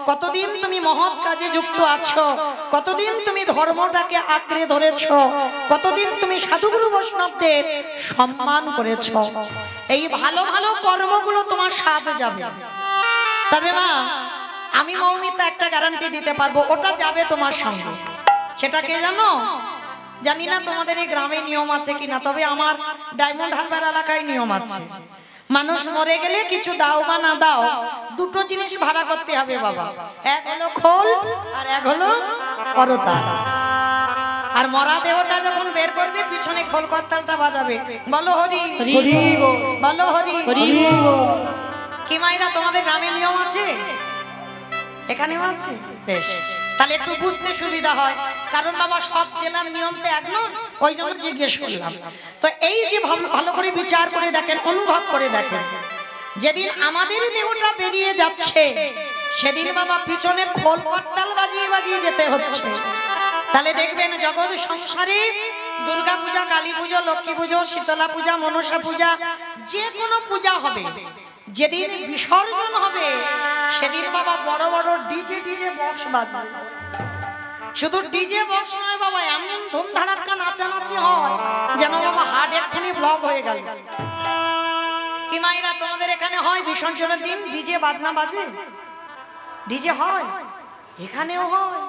Speaker 1: কতদিন তুমি মহৎ কাজে যুক্ত আছো, কতদিন তুমি ধর্মটাকে আঁকড়ে ধরেছ, কতদিন তুমি সাধুগুরু বৈষ্ণবদের সম্মান করেছ। এই ভালো ভালো কর্মগুলো তোমার সাথে যাবে। তবে মা, আমি মৌমিতা একটা গ্যারান্টি দিতে পারবো, ওটা যাবে তোমার সঙ্গে। সেটা কে জানো? জানি না তোমাদের এই গ্রামে নিয়ম আছে কিনা, তবে আমার ডায়মন্ড হারবার এলাকায় নিয়ম আছে। মানুষ মরে গেলে কিছু দাও বা না দাও, দুটো জিনিস ভাড়া করতে হবে বাবা। এক হলো খোল, আর এক হলো করতা। আর মরা দেহটা যখন বের করবে, পিছনে খোল করতালটা বাজাবে, বলো হরি
Speaker 3: হরি বল,
Speaker 1: বলো হরি।
Speaker 3: হরি বল।
Speaker 1: কি মাইরা তোমাদের গ্রামে নিয়ম আছে? এখানেও আছে? বেশ, তাহলে একটু বুঝতে সুবিধা হয়, কারণ বাবা সব জেলার নিয়ম তো এক নয়, ওই জন্য জিজ্ঞেস করলাম। তো এই যে ভালো করে বিচার করে দেখেন, অনুভব করে দেখেন, যেদিন আমাদের দেহটা বেরিয়ে যাচ্ছে, সেদিন বাবা পিছনে খোল করতাল বাজিয়ে বাজিয়ে যেতে হচ্ছে। তাহলে দেখবেন জগৎ সংসারে দুর্গা পূজা, কালী পুজো, লক্ষ্মী পুজো, শীতলা পূজা, মনসা পূজা, যে কোনো পূজা হবে, যেদিন বিসর্জন হবে, সেদিন বাবা বড় বড় ডিজে বক্স বাজবে। শুধু ডিজে বক্স নয় বাবা, এমন ধুমধাড়াক্কা নাচানাচি হয় যেন বাবা হার্ট এক্ষুনি ব্লক হয়ে গেল। কি মাইরা তোমাদের এখানে হয় বিসর্জনের দিন ডিজে বাজনা বাজে? ডিজে হয়? এখানেও হয়?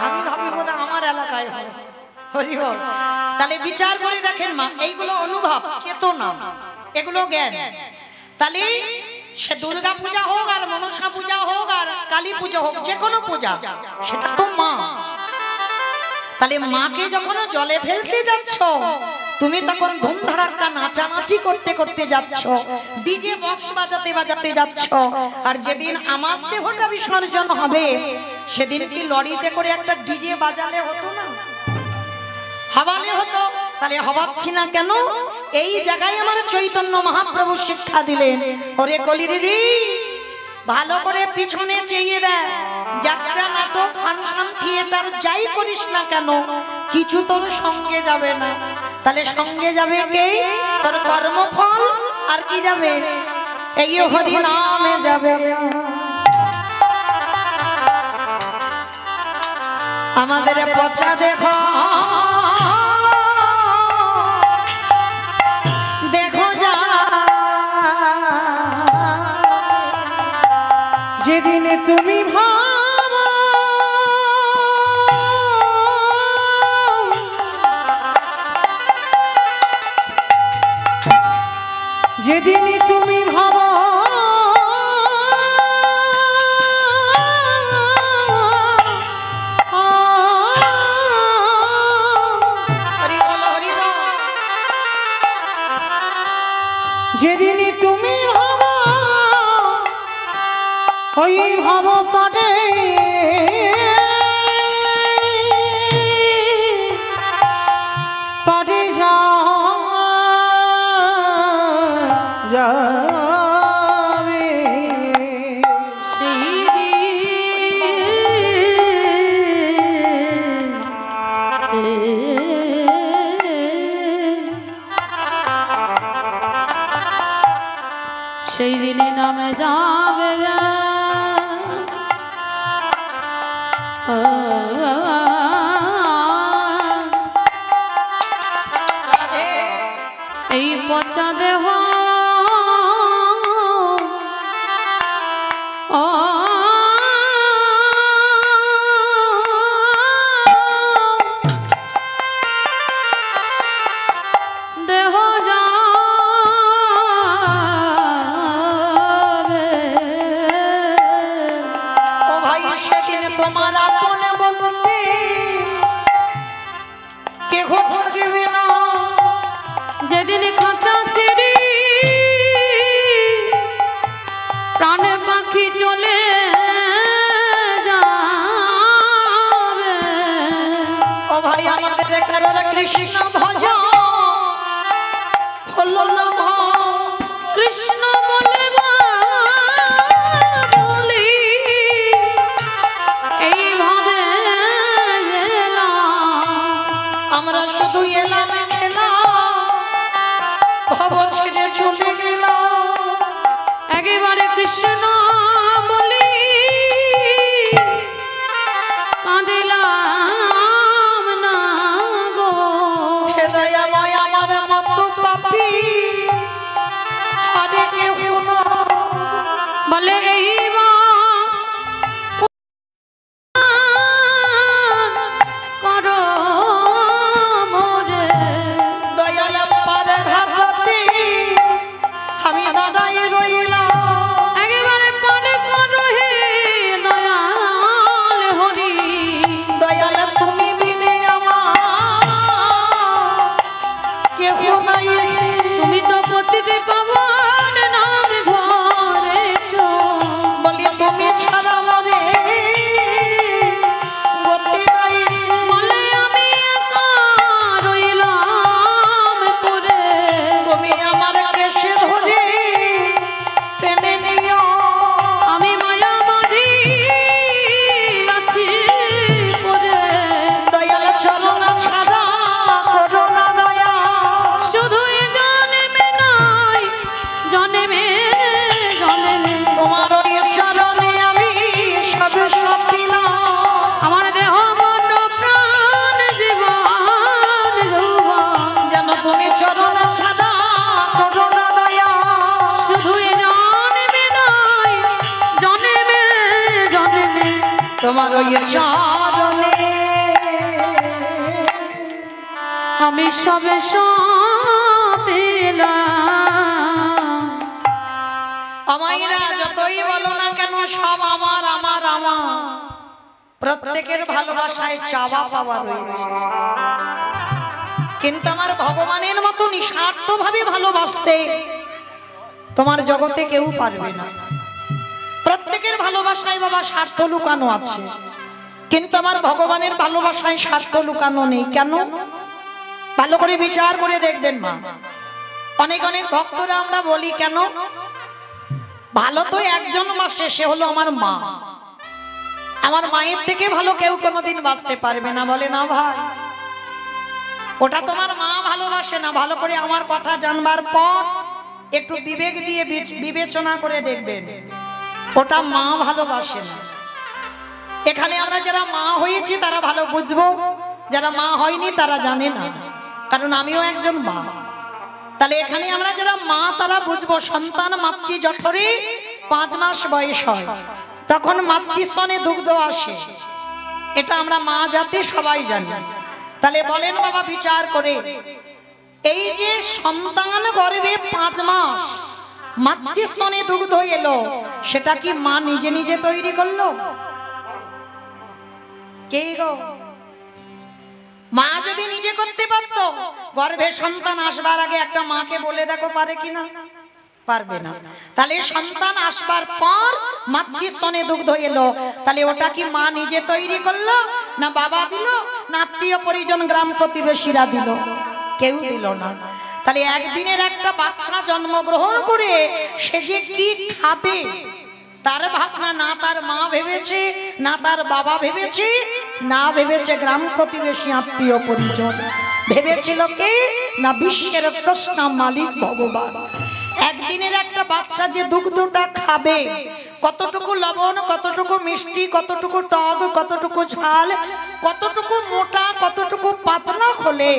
Speaker 1: আমি ভাবি বোধহয় আমার এলাকায় হয়। হরি বল। তাহলে বিচার করে দেখেন মা, এইগুলো অনুভব, চেতনা, এগুলো জ্ঞান। তাহলে সে দুর্গা পূজা হোক, আর মনসা পূজা হোক, আর কালী পুজো হোক, যে কোনো পূজা, সেটা তো মা। তাহলে মাকে যখন জলে ফেলতে যাচ্ছ, তুমি তখন ধুমধাড়াক্কা নাচানাচি করতে করতে যাচ্ছ, ডিজে বক্স বাজাতে বাজাতে যাচ্ছ। আর যেদিন আমার দেহটা বিসর্জন হবে, সেদিন কি লরিতে করে একটা ডিজে বাজালে হতো না? হাওয়ালে হতো। তাহলে হওয়াচ্ছি না কেন? এই জায়গায় আমার চৈতন্য মহাপ্রভু শিক্ষা দিলেন, ওরে কলিরিজি, ভালো করে পিছনে চেয়ে দেয়। যাত্রা, নাটক, ফাংশন, থিয়েটার যাই করিস না কেন, কিছু তোর সঙ্গে যাবে না। তাহলে সঙ্গে যাবে কে? তোর কর্মফল আর কি যাবে? এই হরি নামে যাবে। আমাদের পচা দেখো দেখো যা,
Speaker 3: যেদিন তুমি ভাবো যেদিন তুমি ভাবো
Speaker 1: হরি বল হরি বল।
Speaker 3: যেদিন তুমি ভাবো ওই ভাব পড়ে পড়ে যাবে
Speaker 4: সেই সেই দিনে নামে যাবে এই পচা দেহ ও দেহ যাবে।
Speaker 1: ও ভাই সেদিন তোমার আপন বলতে কেহ থাকবে না।
Speaker 4: যেদিন খাঁচা ছেড়ে প্রাণে পাখি চলে যাবে।
Speaker 1: ও ভাই আমাদের কারোর কৃষ্ণ ভজ হলো না
Speaker 4: কৃষ্ণ বলে বলি এইভাবে
Speaker 1: আমরা শুধু এলাম খেলাম ভব ছেড়ে চলে গেলাম।
Speaker 4: একেবারে কৃষ্ণ বলি কাঁদিলাম না গো।
Speaker 1: হে দয়াময় আমার মতো পাপী হরে কেহ না।
Speaker 4: বলে এই করো মোরে
Speaker 1: দয়াল পার ঘাটতে আমি দাঁড়াই রইলাম।
Speaker 4: একেবারে পানে করো হে দয়াল হরি।
Speaker 1: দয়াল তুমি বিনে আমার কেহ নাই।
Speaker 4: তুমি তো পতিতে পাবন নাম ধরেছ।
Speaker 1: বলি তুমি ছাড়া মরে গতি নাই।
Speaker 4: বলে আমি একা রইলাম পরে।
Speaker 1: তুমি আমার কেশে ধরে টেনে নিও।
Speaker 4: আমি মায়াবাদী আছি পরে।
Speaker 1: দয়াল চরণ ছাড়া করো না দয়া।
Speaker 4: শুধু এ জন্মে নয় জন্মে জন্মে
Speaker 1: তোমার ওই চরণে আমি সব সব দিলাম।
Speaker 4: আমার দেহ মন প্রাণ জীবন যৌবন
Speaker 1: যেন তুমি চরণ ছাড়া করো না দয়া।
Speaker 4: শুধু এ জন্মে নয় জন্মে জন্মে
Speaker 1: তোমার ওই চরণে
Speaker 4: আমি সবে পেলাম।
Speaker 1: আমাইরা যতই বলো না কেন সব আমার আমার আমার। প্রত্যেকের ভালোবাসায় চাওয়া পাওয়া রয়েছে, কিন্তু আমার ভগবানের মতো নিঃস্বার্থভাবে ভালোবাসতে তোমার জগতে কেউ পারবে না। প্রত্যেকের ভালোবাসায় বাবা স্বার্থ লুকানো আছে, কিন্তু আমার ভগবানের ভালোবাসায় স্বার্থ লুকানো নেই। কেন? ভালো করে বিচার করে দেখবেন মা। অনেক অনেক ভক্তরা আমরা বলি কেন ভালো তো একজন বাসে, সে হলো আমার মা। আমার মায়ের থেকে ভালো কেউ কোনোদিন বাঁচতে পারবে না, বলে না ভাই। ওটা তোমার মা ভালোবাসে না। ভালো করে আমার কথা জানবার পর একটু বিবেক দিয়ে বিবেচনা করে দেখবেন, ওটা মা ভালোবাসে না। এখানে আমরা যারা মা হয়েছি তারা ভালো বুঝবো, যারা মা হয়নি তারা জানে না, কারণ আমিও একজন মা। তাহলে এখানে আমরা যারা মা তারা বুঝবো, সন্তান মাতৃ জঠরে 5 মাস বয়স হয়, তখন মাতৃস্তনে দুগ্ধ আসে, এটা আমরা মা জাতি সবাই জানি। তাহলে বলেন বাবা বিচার করে, এই যে সন্তান গর্ভে 5 মাস মাতৃস্তনে দুগ্ধ এলো, সেটা কি মা নিজে নিজে তৈরি করলো? কে গো? মা যদি নিজে করতে পারত, গর্ভে সন্তান আসবার আগে একটা মাকে বলে দেখো পারে কিনা? পারবে না। তাহলে সন্তান আসবার পর মাতৃস্তনে দুগ্ধ এলো, তাহলে ওটা কি মা নিজে তৈরি করলো, না বাবা দিল, না আত্মীয় পরিজন গ্রাম প্রতিবেশীরা দিল? কেউ দিল না। তাহলে একদিনের একটা বাচ্চা জন্মগ্রহণ করে সে যে কি খাবে তার ভাবনা না তার মা ভেবেছে, না তার বাবা ভেবেছে, না ভেবেছে গ্রাম প্রতিবেশী আত্মীয় পরিজন। ভেবেছিল কে? না বিশ্বের স্রষ্টা মালিক ভগবান। একদিনের একটা বাচ্চা যে দুগ্ধটা খাবে, কতটুকু লবণ, কতটুকু মিষ্টি, কতটুকু টক, কতটুকু ঝাল, কতটুকু মোটা, কতটুকু পাতলা হলে,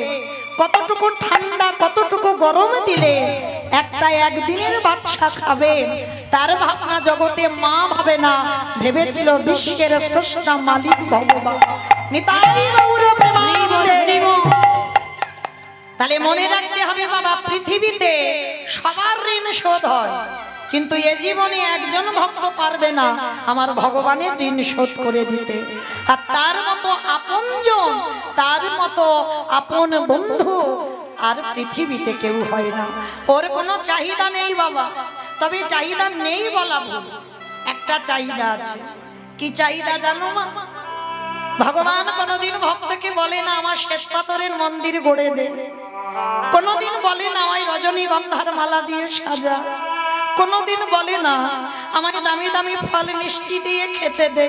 Speaker 1: কতটুকু ঠান্ডা, কতটুকু গরম দিলে একটা একদিনের বাচ্চা খাবে, তার ভাবনা জগতে মা ভাবে না, ভেবেছিল বিশ্বের স্রষ্টা মালিক ভগবান। নিতাই গৌর প্রেমানন্দে। তাহলে মনে রাখতে হবে বাবা, পৃথিবীতে সবার ঋণ শোধ হয়, কিন্তু এ জীবনে একজন ভক্ত পারবে না আমার ভগবানের ঋণ শোধ করে দিতে। আর তার মতো আপনজন, তার মতো আপন বন্ধু আর পৃথিবীতে কেউ হয় না। ওর কোনো চাহিদা নেই বাবা, তবে চাহিদা নেই বলা ভুল, একটা চাহিদা আছে। কি চাহিদা জানো মা? ভগবান কোনোদিন ভক্তকে বলে না আমার শ্বেত পাথরের মন্দির গড়ে দে, কোনোদিন বলে না আমায় রজনীগন্ধার মালা দিয়ে সাজা, কোনোদিন বলে না আমাকে দামি দামি ফল মিষ্টি দিয়ে খেতে দে।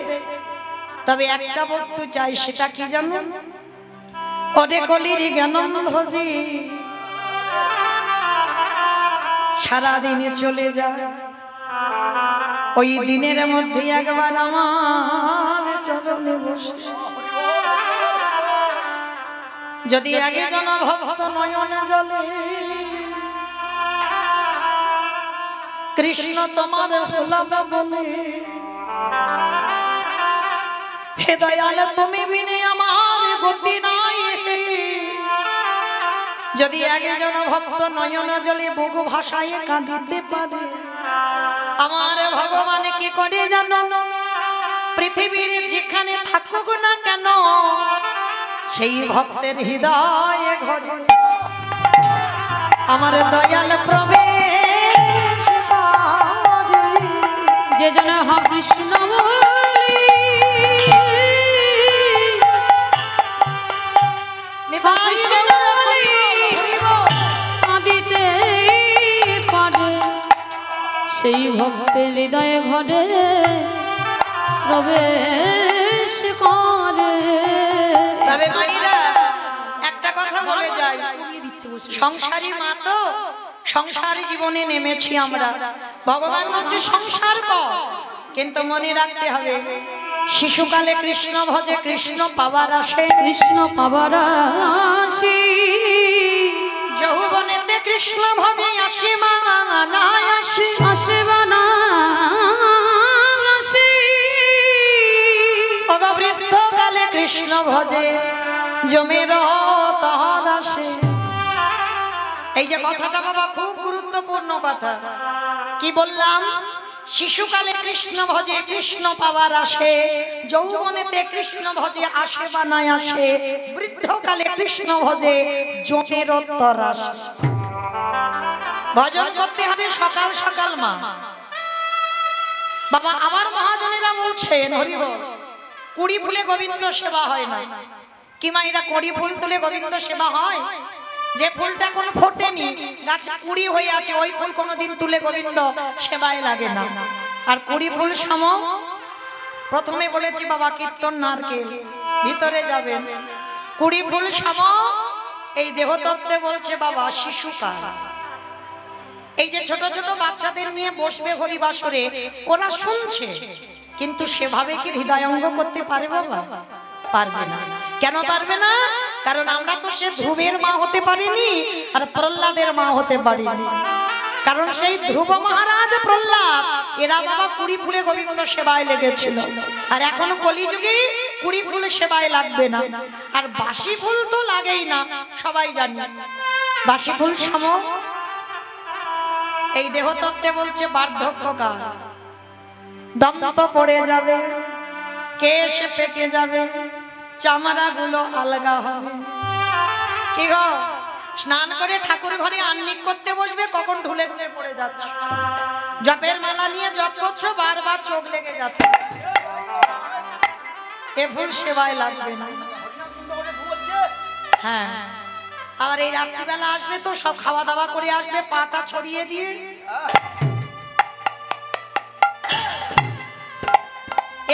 Speaker 1: তবে একটা বস্তু চাই, সেটা কি জানো? ওরে কলির জ্ঞানন্ধজি সারাদিনে চলে যায়, ওই দিনের মধ্যে একবার আমার চরণে বসে, যদি আগে জন ভক্ত নয়নে জলে কৃষ্ণ তোমার হলাম বলে, হে দয়াল তুমি বিনে আমার গতি নাই। যদি একজন ভক্ত নয়ন জলে বুক ভাষায় কাঁদিতে পারে, আমার ভগবান কি করে জানো? পৃথিবীর যেখানে থাকুক না কেন, সেই ভক্তের হৃদয়ে ঘরে আমার দয়াল প্রবেশ করে।
Speaker 4: যে জন হা কৃষ্ণ বলি কাঁদিতে পারে, সেই ভক্তের হৃদয়ে ঘরে প্রবেশ করে।
Speaker 1: তবে মায়েরা একটা কথা বলে যায়, সংসারী মা তো, সংসারী জীবনে নেমেছি আমরা, ভগবান বলছে সংসার কর, কিন্তু মনে রাখতে হবে শিশুকালে কৃষ্ণ ভজে কৃষ্ণ পাবার আসে,
Speaker 4: কৃষ্ণ পাবার আসি,
Speaker 1: যৌবনেতে কৃষ্ণ ভজে আসে মা না আসে,
Speaker 4: আসে বা না আসে,
Speaker 1: বৃদ্ধকালে কৃষ্ণ ভজে জমের তহদ আসে। এই যে কথাটা বাবা খুব গুরুত্বপূর্ণ কথা। কি বললাম? শিশুকালে কৃষ্ণ ভজে কৃষ্ণ পাওয়ার আসে, যৌবনেতে কৃষ্ণ ভজে আসে বা না আসে, বৃদ্ধকালে কৃষ্ণ ভজে জমের তর আসে। ভজন করতে হবে সকাল সকাল মা বাবা। আমার মহাজনেরা বলছেন হরি বল, কুড়ি ফুলে গোবিন্দ সেবা হয় না। কি মা, এটা কুড়ি ফুল তুলে গোবিন্দ সেবা হয়? যে ফুলটা কোনো ফোটেনি, গাছে কুড়ি হয়ে আছে, ওই ফুল কোনোদিন তুলে গোবিন্দ সেবায় লাগে না। আর কুড়ি ফুল সম, প্রথমে বলেছি বাবা কীর্তন নারকেল, ভিতরে যাবেন, কুড়ি ফুল সম এই দেহতত্ত্বে বলছে বাবা শিশুকাল। এই যে ছোট ছোট বাচ্চাদের নিয়ে বসবে হরিবাসরে, ওরা শুনছে, কিন্তু সেভাবে কি হৃদয়ঙ্গ করতে পারে বাবা? পারবে না। কেন পারবে না? কারণ আমরা তো সে ধ্রুবের মা হতে পারিনি, আর প্রহ্লাদের মা হতে পারিনি। কারণ সেই ধ্রুব মহারাজ, প্রহ্লাদ, এরা বাবা কুড়ি ফুলে গোবিন্দ সেবায় লেগেছিল। আর এখন কলিযুগে কুড়ি ফুল সেবায় লাগবে না, আর বাসি ফুল তো লাগেই না, সবাই জানি। বাসি ফুল সম এই দেহতত্ত্বে বলছে বার্ধক্যকাল, দন্ত পড়ে যাবে, কেশ পেকে যাবে, চামড়া গুলো আলগা হবে। কি গো, স্নান করে ঠাকুর ঘরে আহ্নিক করতে বসবে, কখন ঢুলে ঢুলে পড়ে যাচ্ছে। জপের মালা নিয়ে জপ করছো, বারবার চোখ লেগে যাচ্ছে। এ ফুল সেবায় লাগবে না। হ্যাঁ, আবার এই রাত্রিবেলা আসবে তো সব খাওয়া দাওয়া করে আসবে, পাটা ছড়িয়ে দিয়ে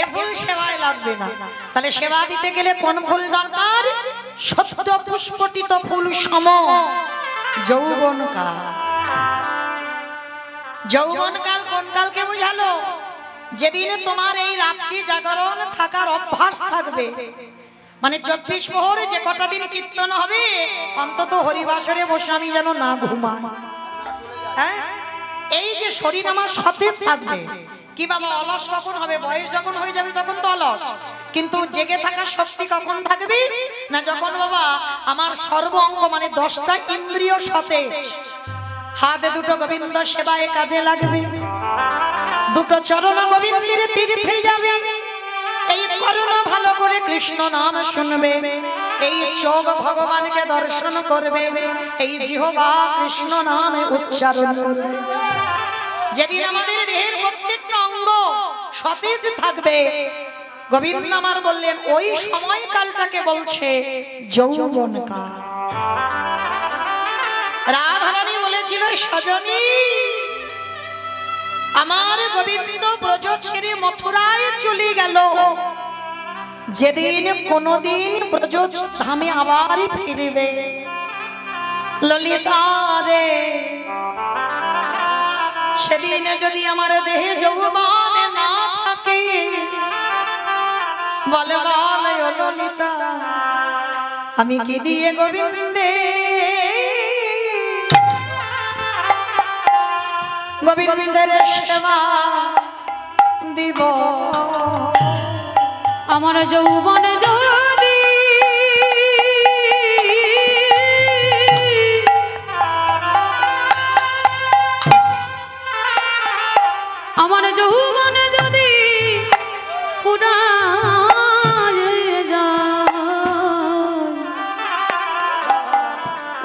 Speaker 1: এ ফুল সেবায় লাগবে না। তাহলে সেবা দিতে গেলে কোন ফুল দরকার? সত্য পুষ্পটিত ফুল সম যৌবনকাল। যৌবনকাল কোন কালকে বুঝালো? যেদিন তোমার এই রাত্রি জাগরণ থাকার অভ্যাস থাকবে, মানে 24 প্রহর যে কটা দিন কীর্তন হবে, অন্তত হরিবাসরে বসে আমি যেন না ঘুমাই। হ্যাঁ, এই যে শরীর আমার সতেজ থাকবে। কি বাবা, অলস কখন হবে? বয়স যখন হয়ে যাবে তখন তো অলস, কিন্তু জেগে থাকার শক্তি কখন থাকবে না? যখন বাবা আমার সর্ব অঙ্গ মানে 10টা ইন্দ্রিয় সতেজ। হাতে দুটো গোবিন্দ সেবায় কাজে লাগবে, দুটো চরণ গোবিন্দের তীর্থে যাবে, এই করুণা ভালো করে কৃষ্ণ নাম শুনবে, এই চোখ ভগবানকে দর্শন করবে, এই জিহ্বা কৃষ্ণ নামে উচ্চারণ করবে। যেদিন আমাদের দেহের প্রত্যেকটা অঙ্গ সতেজ থাকবে, গোবিন্দ আমার বললেন ওই সময়কালটাকে বলছে যৌবনকাল। রাধারানী বলেছিল, সজনী আমার গোবিন্দ ব্রজ ছেড়ে মথুরায় চলে গেল, যেদিন কোনদিন ব্রজ ধামে আবার ফিরবে, ললিতা রে সেদিন যদি আমার দেহে যৌবন না থাকে, বলে বলে ও ললিতা আমি কি দিয়ে গোবিন্দে গোবিন্দের সেবা দিব?
Speaker 4: আমার যৌবন যদি আমার যৌবন যদি ফুরায় যায়,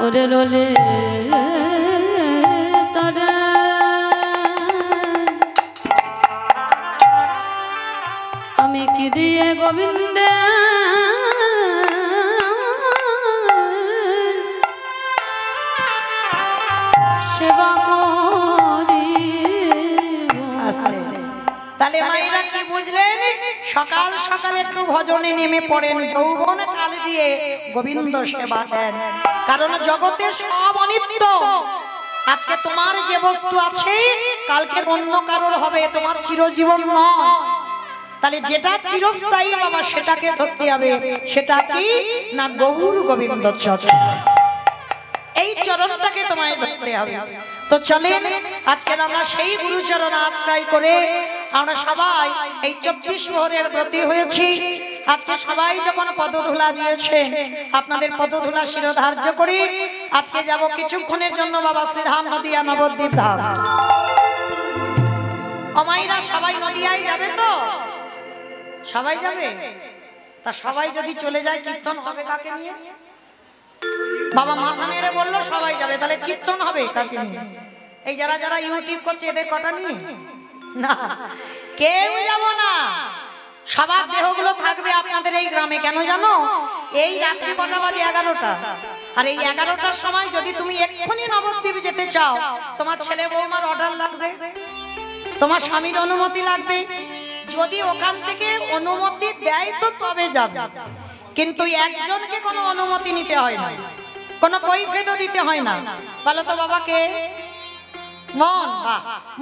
Speaker 4: ওরে লোলে তরে আমি কি দিয়ে গোবিন্দে সেবা করি?
Speaker 1: তাহলে মায়েরা কি বুঝলেন? সকাল সকাল একটু ভজনে নেমে পড়েন, যৌবন কাল দিয়ে গোবিন্দ সেবা দেন। কারণ জগতে সব অনিত্য। আজকে তোমার যে বস্তু আছে কালকে অন্য কারোর হবে, তোমার চিরজীবন নয়। তাহলে যেটা চিরস্থায়ী বাবা সেটাকে ধরতে হবে। সেটা কি না? গৌর গোবিন্দ চরণ। এই চরণটাকে তোমায় ধরতে হবে। তো চলেন আজকে আমরা সেই গুরুচরণ আশ্রয় করে আমরা সবাই এই 24 প্রহরের ব্রতী হয়েছি। আজকে সবাই যখন পদধূলা দিয়েছেন, আপনাদের পদধূলা শিরোধার্য করি আজকে যাব কিছুক্ষণের জন্য বাবা শ্রীধাম নদিয়া নবদ্বীপ ধাম। অমাইরা সবাই নদিয়ায় যাবে তো? সবাই যাবে? তা সবাই যদি চলে যায় কীর্তন হবে কাকে নিয়ে? বাবা মাথা নেড়ে বললো সবাই যাবে, তাহলে কীর্তন হবে কাকে নিয়ে? এই যারা যারা ইউটিউব করছে এদের কটা নিয়ে? না, কেউ যাব না। সবার দেহগুলো থাকবে আপনাদের এই গ্রামে। কেন জানো? এই রাত্রি কটা বাজে? 11টা। আর এই 11টার সময় যদি তুমি এক্ষুনি নবদ্বীপ যেতে চাও, তোমার ছেলে বৌমার অর্ডার লাগবে, তোমার স্বামীর অনুমতি লাগবে। যদি ওখান থেকে অনুমতি দেয় তো তবে যাবে, কিন্তু একজনকে কোনো অনুমতি নিতে হয় না। কোনো কৈফিয়তও দিতে হয় না। বলো তো বাবাকে মন,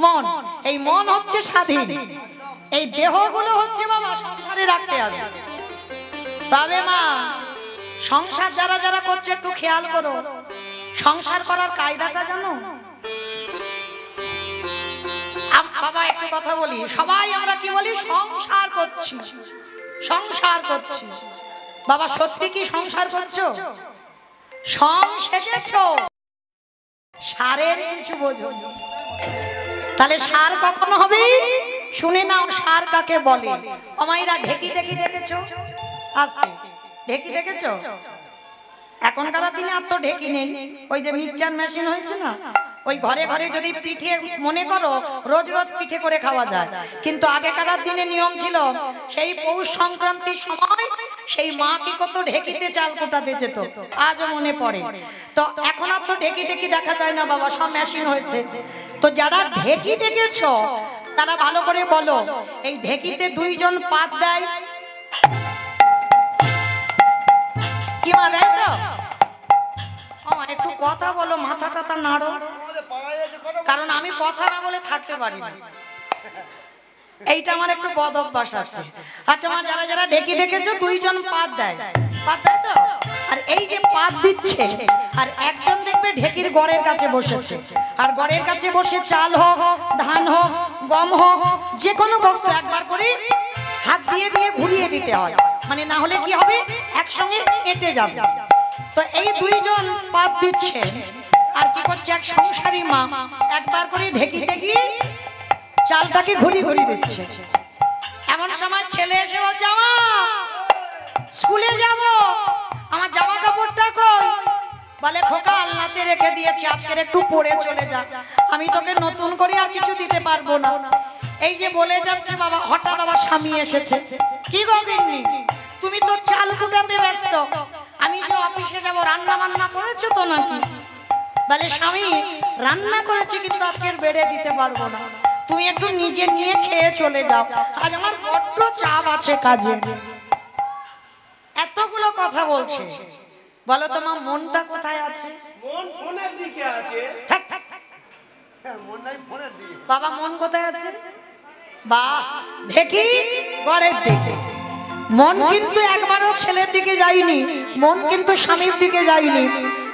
Speaker 1: মন, এই মন হচ্ছে স্বাধীন, এই দেহগুলো হচ্ছে বাবা সংসারে রাখতে হবে। তবে মা সংসার যারা যারা করছে একটু খেয়াল করো, সংসার করার কায়দাটা জানো? বাবা একটু কথা বলি, সবাই আমরা কি বলি? সংসার করছি, সংসার করছি। বাবা সত্যি কি সংসার করছো? সং সেজেছো, সারের কিছু বোঝো? তাহলে সার কখন হবে? শুনে নাও সার কাকে বলে। আমাইরা ঢেকি ঢেকি দেখেছো? আস্তে ঢেকি দেখেছো? এখনকার দিনে আর তো ঢেকি নেই, ওই যে মিক্সচার মেশিন হয়েছে না, ওই ঘরে ঘরে যদি পিঠে মনে করো রোজ রোজ পিঠে করে খাওয়া যায়। কিন্তু আগেকার দিনে নিয়ম ছিল, সেই পৌষ সংক্রান্তির সময় সেই মা কি কত ঢেকিতে চাল কোটাতে যেত, আজও মনে পড়ে। তো এখন আর তো ঢেকি ঢেকি দেখা যায় না বাবা, সব মেশিন হয়েছে। তো যারা ঢেকি দেখেছো তারা ভালো করে বলো, এই ঢেকিতে দুইজন পাত দেয় কি মা? দেয় তো? একটু কথা বলো, মাথা টাথা নাড়ো, কারণ আমি কথা না বলে থাকতে পারি না, এইটা আমার একটু বদ অভ্যাস আছে। আচ্ছা মা, যারা যারা ঢেকি দেখেছো দুইজন পাত দেয়, পাত দেয় তো? আর এই যে পাত দিচ্ছে, আর একজন দেখবে ঢেকির গড়ের কাছে বসেছে, আর গড়ের কাছে বসে চাল হোক, ধান হোক, গম হোক, যে কোনো বস্তু একবার করে হাত দিয়ে দিয়ে ঘুরিয়ে দিতে হয়, মানে না হলে কি হবে? একসঙ্গে এঁটে যাবে। তো এই দুইজন পাত দিচ্ছে, আর কি করছে? এক সংসারী মা একবার করে ঢেকিতে গিয়ে চালটাকে ঘুরি ঘুরি দিচ্ছে। এমন সময় ছেলে এসে বলছে, আমা স্কুলে যাব, আমার জামা কাপড়টা কই? বলে খোকা আলনাতে রেখে দিয়েছি, আজকের একটু পরে চলে যা, আমি তোকে নতুন করে আর কিছু দিতে পারবো না। এই যে বলে যাচ্ছে বাবা, হঠাৎ আবার স্বামী এসেছে। কি গো গিন্নি, তুমি তো চাল কুটাতে ব্যস্ত, আমি যে অফিসে যাব, রান্না বান্না করেছো তো নাকি? বলে স্বামী রান্না করেছি, কিন্তু আজকের বেড়ে দিতে পারবো না, তুমি একটু নিজে নিয়ে খেয়ে চলে যাও, আজ আমার বড্ড চাপ আছে কাজে। এতগুলো কথা বলছে, বলো তোমার মনটা কোথায় আছে?
Speaker 2: মন ফোনের দিকে আছে। মন নাই ফোনের দিকে।
Speaker 1: বাবা মন কোথায় আছে? বাহ, ঢেকি গড়ের দিকে। মন কিন্তু একবারও ছেলের দিকে যায়নি, মন কিন্তু স্বামীর দিকে যায়নি।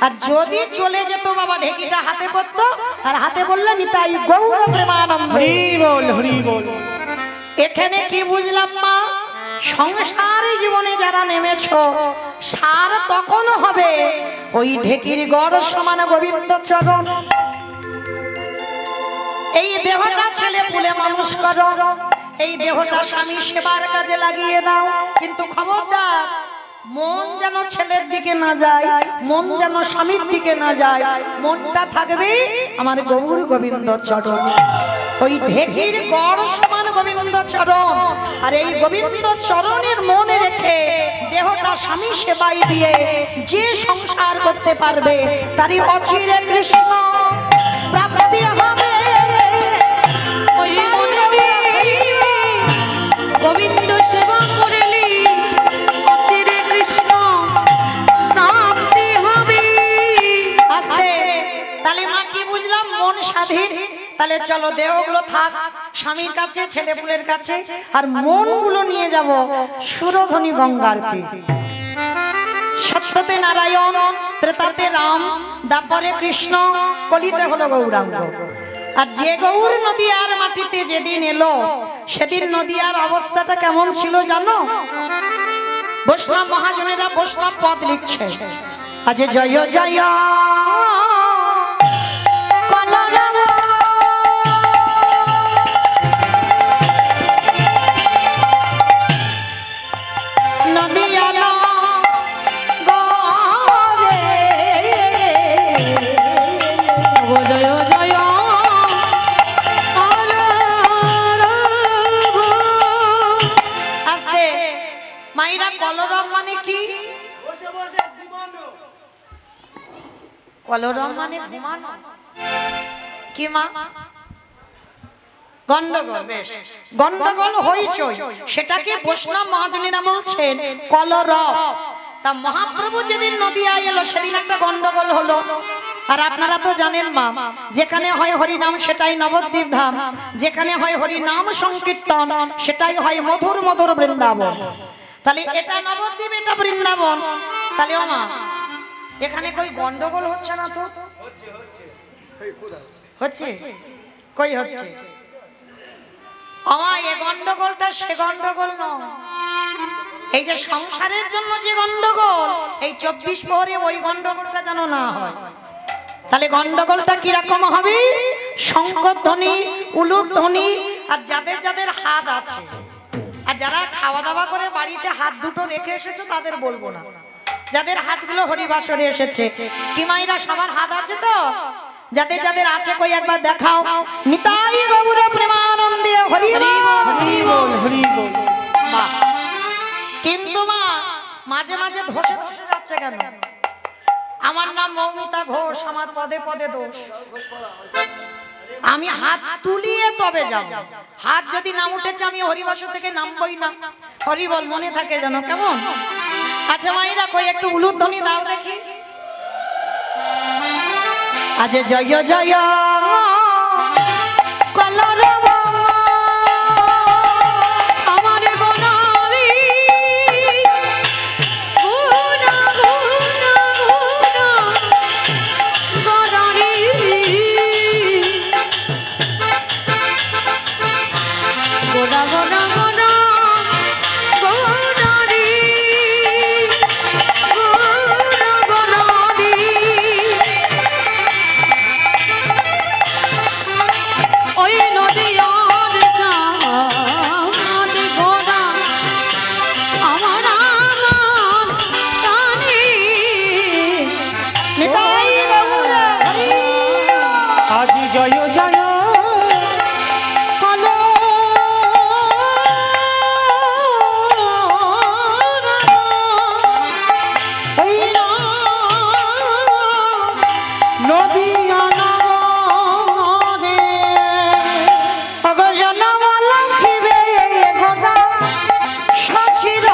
Speaker 1: আর যদি চলে যেত বাবা, ঢেকিটা হাতে পড়তো, আর হাতে বললে নিতাই গৌর প্রেমানন্দ।
Speaker 3: হরি বল, হরি বল।
Speaker 1: এখানে কি বুঝলাম মা? সংসারে জীবনে যারা নেমেছো, সার তখন হবে ওই ঢেকির গড় সমান গোবিন্দ চরণ। এই দেহটা ছেলে পুলে মানুষ করো, এই দেহটা স্বামী সেবার কাজে লাগিয়ে দাও, কিন্তু খবরদার মন যেন ছেলের দিকে না যায়, মন যেন স্বামীর দিকে না যায়, মনটা থাকবে আমার গৌর গোবিন্দ চরণ। ওই ঢেকির গড় সমান গোবিন্দ চরণ, আর এই গোবিন্দ চরণের মনে রেখে দেহটা স্বামী সেবাই দিয়ে যে সংসার করতে পারবে, তারই অচিরে কৃষ্ণ প্রাপ্তি হবে।
Speaker 4: ওই মনে গোবিন্দ সেবা করলি অচিরে কৃষ্ণ প্রাপ্তি হবে।
Speaker 1: আস্তে, তাহলে মা কি বুঝলাম? মন স্বাধীন। তাহলে চলো দেহগুলো থাক স্বামীর কাছে, ছেলেপুলের কাছে, আর মনগুলো নিয়ে যাব সুরধ্বনি গঙ্গার তীরে। সত্যতে নারায়ণ, ত্রেতাতে রাম, দ্বাপরে কৃষ্ণ, কলিতে হলো গৌরাঙ্গ। আর যে গৌর নদিয়ার মাটিতে যেদিন এলো, সেদিন নদিয়ার অবস্থাটা কেমন ছিল জানো? বৈষ্ণব মহাজনেরা বৈষ্ণব পদ লিখছে, আজ জয় জয় বলরাম, নদিয়া গরে
Speaker 4: জয় জয়
Speaker 1: আস্তে। মাইরা কলরব মানে কি?
Speaker 2: বসে বসে ঘুমানো।
Speaker 1: কলরব মানে ঘুমানো। কি মা? গন্ডগোল। বেশ, গন্ডগোল হইচই, সেটাকে বৈষ্ণব মহাজনীরা বলছেন কলরব। তা মহাপ্রভু যেদিন নদিয়া এলো সেদিন একটা গন্ডগোল হলো। আর আপনারা তো জানেন মা, যেখানে হয় হরিনাম সেটাই নবদ্বীপ ধাম, যেখানে হয় হরিনাম সংকীর্তন সেটাই হয় মধুর মধুর বৃন্দাবন। তাহলে এটা নবদ্বীপ, এটা বৃন্দাবন। তাহলে ও মা, এখানে কই গন্ডগোল হচ্ছে না তো? হচ্ছে কই হচ্ছে? আমা এই গন্ডগোলটা সে গন্ডগোল নয়। এই যে সংসারের জন্য যে গন্ডগোল, এই 24 প্রহরে ওই গন্ডগোলটা যেন না হয়। তাহলে গন্ডগোলটা কিরকম হবে? শঙ্খধ্বনি, উলুধ্বনি, আর যাদের যাদের হাত আছে, আর যারা খাওয়া দাওয়া করে বাড়িতে হাত দুটো রেখে এসেছো তাদের বলবো না, যাদের হাতগুলো হরিবাসরে এসেছে। কি মাইরা সবার হাত আছে তো? যাদের যাদের আছে কই একবার দেখাও। নিতাই গৌর প্রেমানন্দে হরি বল, হরি বল, হরি বল। বাহ! কিন্তু মা মাঝে মাঝে ধসে ধসে যাচ্ছে কেন? আমার নাম মৌমিতা ঘোষ, আমার পদে পদে দোষ। আমি হাত তুলিয়ে তবে যাব। হাত যদি না উঠেছে আমি হরিবাসর থেকে নামবই না। হরি বল মনে থাকে যেন, কেমন? আচ্ছা মাইরা কই একটু উলুধ্বনি দাও দেখি। আজ জয় জয় কলরব
Speaker 4: আমার গোনারি গুনা গুনা গুনা গোনারি গোনা গোনা গোনা গোনারি গোনা গোনারি ওই নদিয়ার চাঁদ গোনা আমার আমার জানি
Speaker 1: নিতাই গৌর হরি।
Speaker 3: আজি জয় জয় কলো এই নদিয়া নগরে
Speaker 1: অগজনমল খিবে গোটা সচির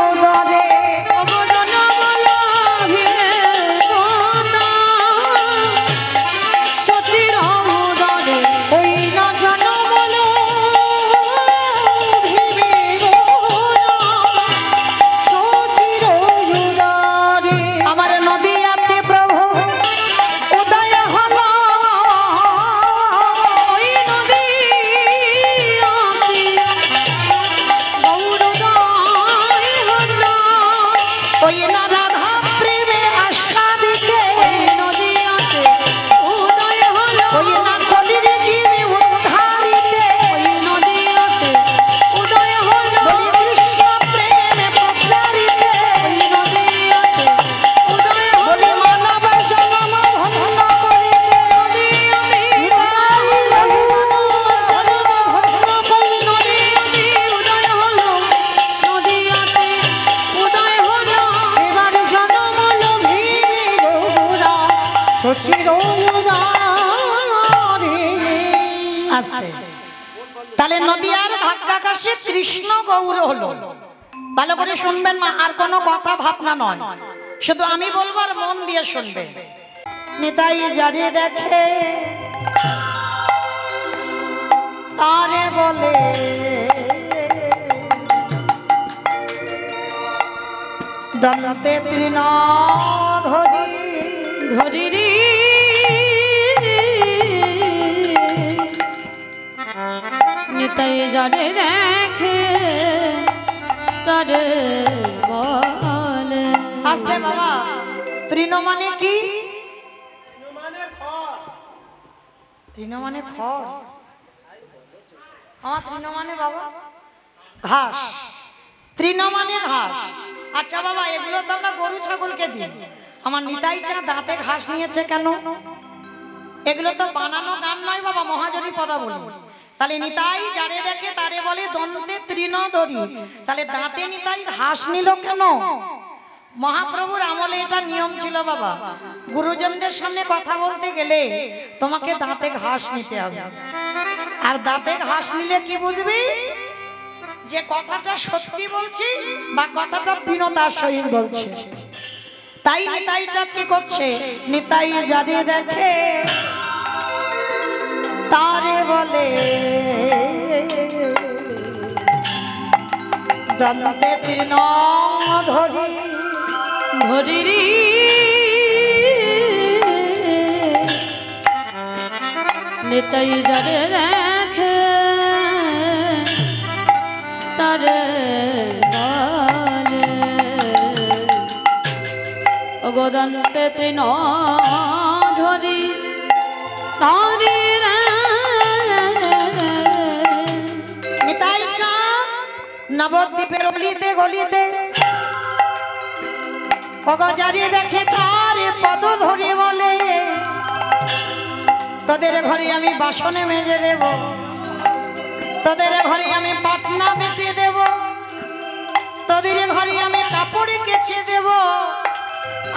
Speaker 1: উদরে।
Speaker 4: অবজন বলা হে গোনা সতীর উদরে
Speaker 3: ওই না জনমল ভিবে সচির উদরে
Speaker 1: আমার নদিয়াতে প্রভু উদয় হলো।
Speaker 4: ওই নদিয়াতে গৌরোদয় হলো
Speaker 1: ওই না রাধা প্রেমে আস্বাদিকে,
Speaker 4: ওই নদিয়াতে উদয় হলো
Speaker 1: ওই না কলির জীবে উদ্ধারিতে,
Speaker 4: ওই নদিয়াতে উদয় হলো
Speaker 1: বলি কৃষ্ণ প্রেমে প্রচারিতে,
Speaker 4: ওই নদিয়াতে উদয়
Speaker 1: বলি
Speaker 4: হলো
Speaker 1: মানব জন্ম ধন্য করিতে।
Speaker 4: নদিয়াতে নদিয়াতে উদয় হলো নদিয়াতে উদয় হলো
Speaker 3: এবার জনমল ভিবে গৌরা সচির উদরে
Speaker 1: আস্তে। তাহলে নদিয়ার ভাগ্যাকাশে কৃষ্ণ গৌর হলো। ভালো করে শুনবেন মা, আর কোনো কথা ভাবনা নয়, শুধু আমি বলবো আর মন দিয়ে শুনবে। নিতাই যারে দেখে তারে বলে দন্তে তৃণ ধরি।
Speaker 4: ধরিরি নিতাই যারে দেখে তারে বলে
Speaker 1: আসলে বাবা, তৃণ মানে কি?
Speaker 2: মানে খড়।
Speaker 1: তৃণ মানে খড়। আমার তৃণ মানে বাবা ঘাস। তৃণ মানে ঘাস। আচ্ছা বাবা, এগুলো তো আমরা গরু ছাগলকে দিই। আমার নিতাই চা দাঁতে ঘাস নিয়েছে কেন? এগুলো তো বানানো গান নয় বাবা, মহাজনী পদাবলী। তাহলে নিতাই যারে দেখে তারে বলে দন্তে তৃণ ধরি। তাহলে দাঁতে নিতাই ঘাস নিল কেন? মহাপ্রভুর আমলে এটা নিয়ম ছিল বাবা, গুরুজনদের সামনে কথা বলতে গেলে তোমাকে দাঁতে ঘাস নিতে হবে। আর দাঁতে ঘাস নিলে কি বুঝবি? যে কথাটা সত্যি বলছি বা কথাটা বিনতার সহিত বলছে। তাই নিতাই চাঁদ কি করছে, নিতাই যারে দেখে তারে বলে দন্তে তৃণ ধরি
Speaker 4: ধরিরি নিতাই যারে দেখে তারে বলে অগদন্তে তৃণ ধরি তারি
Speaker 1: নিতাই চাঁদ নবদ্বীপের গলিতে গলিতে অগজারি দেখে তারে পদ ধরে বলে তোদের ঘরে আমি বাসনে মেজে দেব, তোদের ঘরে আমি পাটনা বেঁধে দেব, তোদের ঘরে আমি কাপড় কেচে দেব,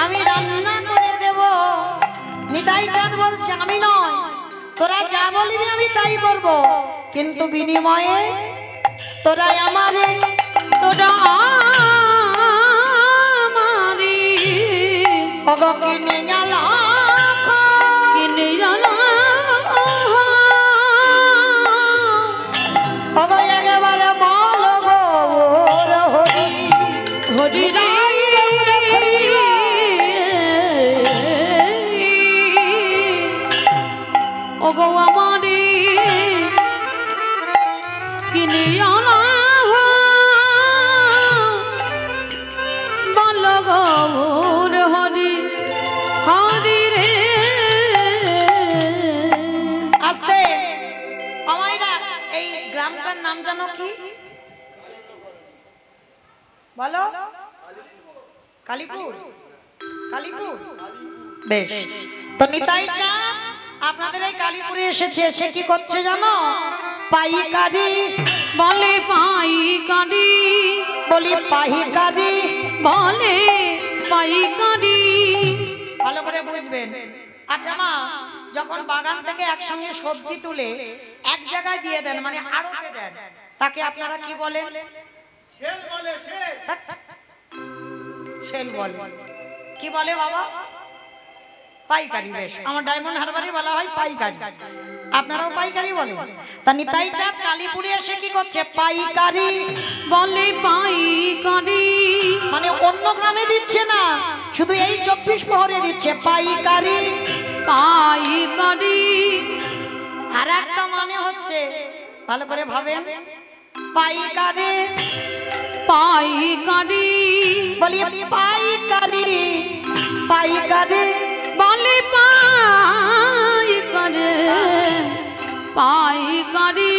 Speaker 1: আমি রান্না করে দেব। নিতাই চাঁদ বলছে আমি নয়, তোরা যা বলবি আমি তাই করব, কিন্তু বিনিময়ে তোরা আমারে
Speaker 4: তোরা আমারি
Speaker 1: অগ কিনে গেলা
Speaker 4: কিনে গেল
Speaker 1: অগ একেবারে বল গো হরি
Speaker 4: হরি রে ওগো আমারি কিনে আনা বল গৌর হরি হরি রে।
Speaker 1: আস্তে আমাইরা এই গ্রামটার নাম জানো কি বলো? কালীপুর। কালীপুর বেশ। তো নিতাই চাঁদ আপনাদের এই কালীপুরে এসেছে, এসে কি করছে জানো? পাইকারি
Speaker 4: বলে পাইকারি
Speaker 1: বলি পাইকারি
Speaker 4: বলে পাইকারি
Speaker 1: ভালো করে বুঝবেন। আচ্ছা মা, যখন বাগান থেকে একসঙ্গে সবজি তুলে এক জায়গায় দিয়ে দেন মানে আড়তে দেন, তাকে আপনারা কি বলেন?
Speaker 2: সেল বলে সেল।
Speaker 1: সেল বলে। কি বলে বাবা? পাইকারি। বেশ, আমার ডায়মন্ড হারবারে বলা হয় পাইকারি, আপনারাও পাইকারি বলেন। তা নিতাই চাঁদ কালীপুরে এসে কি করছে? পাইকারি
Speaker 4: বলে পাইকারি
Speaker 1: মানে অন্য গ্রামে দিচ্ছে না, শুধু এই 24 প্রহরে দিচ্ছে পাইকারি।
Speaker 4: পাইকারি
Speaker 1: আর একটা মানে হচ্ছে, ভালো করে ভাবেন, পাইকারি
Speaker 4: পাইকারি
Speaker 1: বলি পাইকারি পাইকারি
Speaker 4: বলে পাইকারি পাইকারি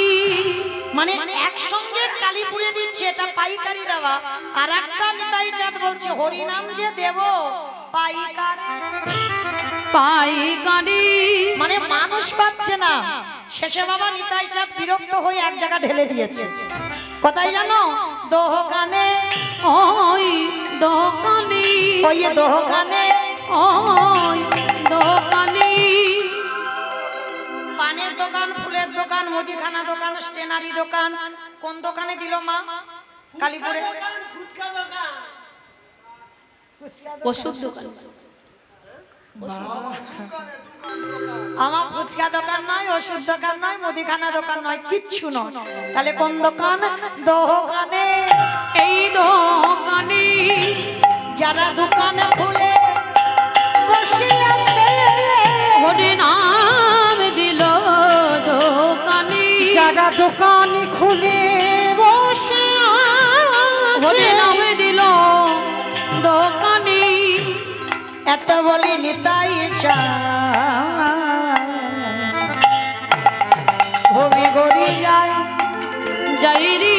Speaker 1: মানে একসঙ্গে কালীপুরে দিচ্ছে, এটা পাইকারি দেওয়া। আর একটা নিতাই চাঁদ বলছে হরিনাম যে দেব পাইকারি
Speaker 4: পাইকারি
Speaker 1: মানে মানুষ পাচ্ছে না। শেষে বাবা নিতাই চাঁদ বিরক্ত হয়ে এক জায়গা ঢেলে দিয়েছে। কোথায় জানো? দোকানে।
Speaker 4: ওই দোকানি
Speaker 1: ওই দোকানে
Speaker 4: ওই দোকানি
Speaker 1: পানের দোকান, ফুলের দোকান, মুদিখানা দোকান, স্টেনারি দোকান। কোন দোকানে দিল মা? কালীপুরে
Speaker 2: ফুচকা দোকান।
Speaker 4: ওষুধ দোকান
Speaker 1: আমার ফুচকা দোকান নয়, ওষুধ দোকান নয়, মুদিখানা দোকান নয়, কিচ্ছু নয়। তাহলে কোন দোকান? দোকানে।
Speaker 4: এই দোকানি
Speaker 1: যারা দোকানে খুলে বসে আছে
Speaker 4: হরি নাম দিল দোকানি
Speaker 3: যারা দোকান খুলে বসে
Speaker 4: হরি
Speaker 3: আছে,
Speaker 4: নাম দিল দোকানি
Speaker 1: এত বলি নিতাই চাঁদ ভূমি গড়ি যায়
Speaker 4: যাইরি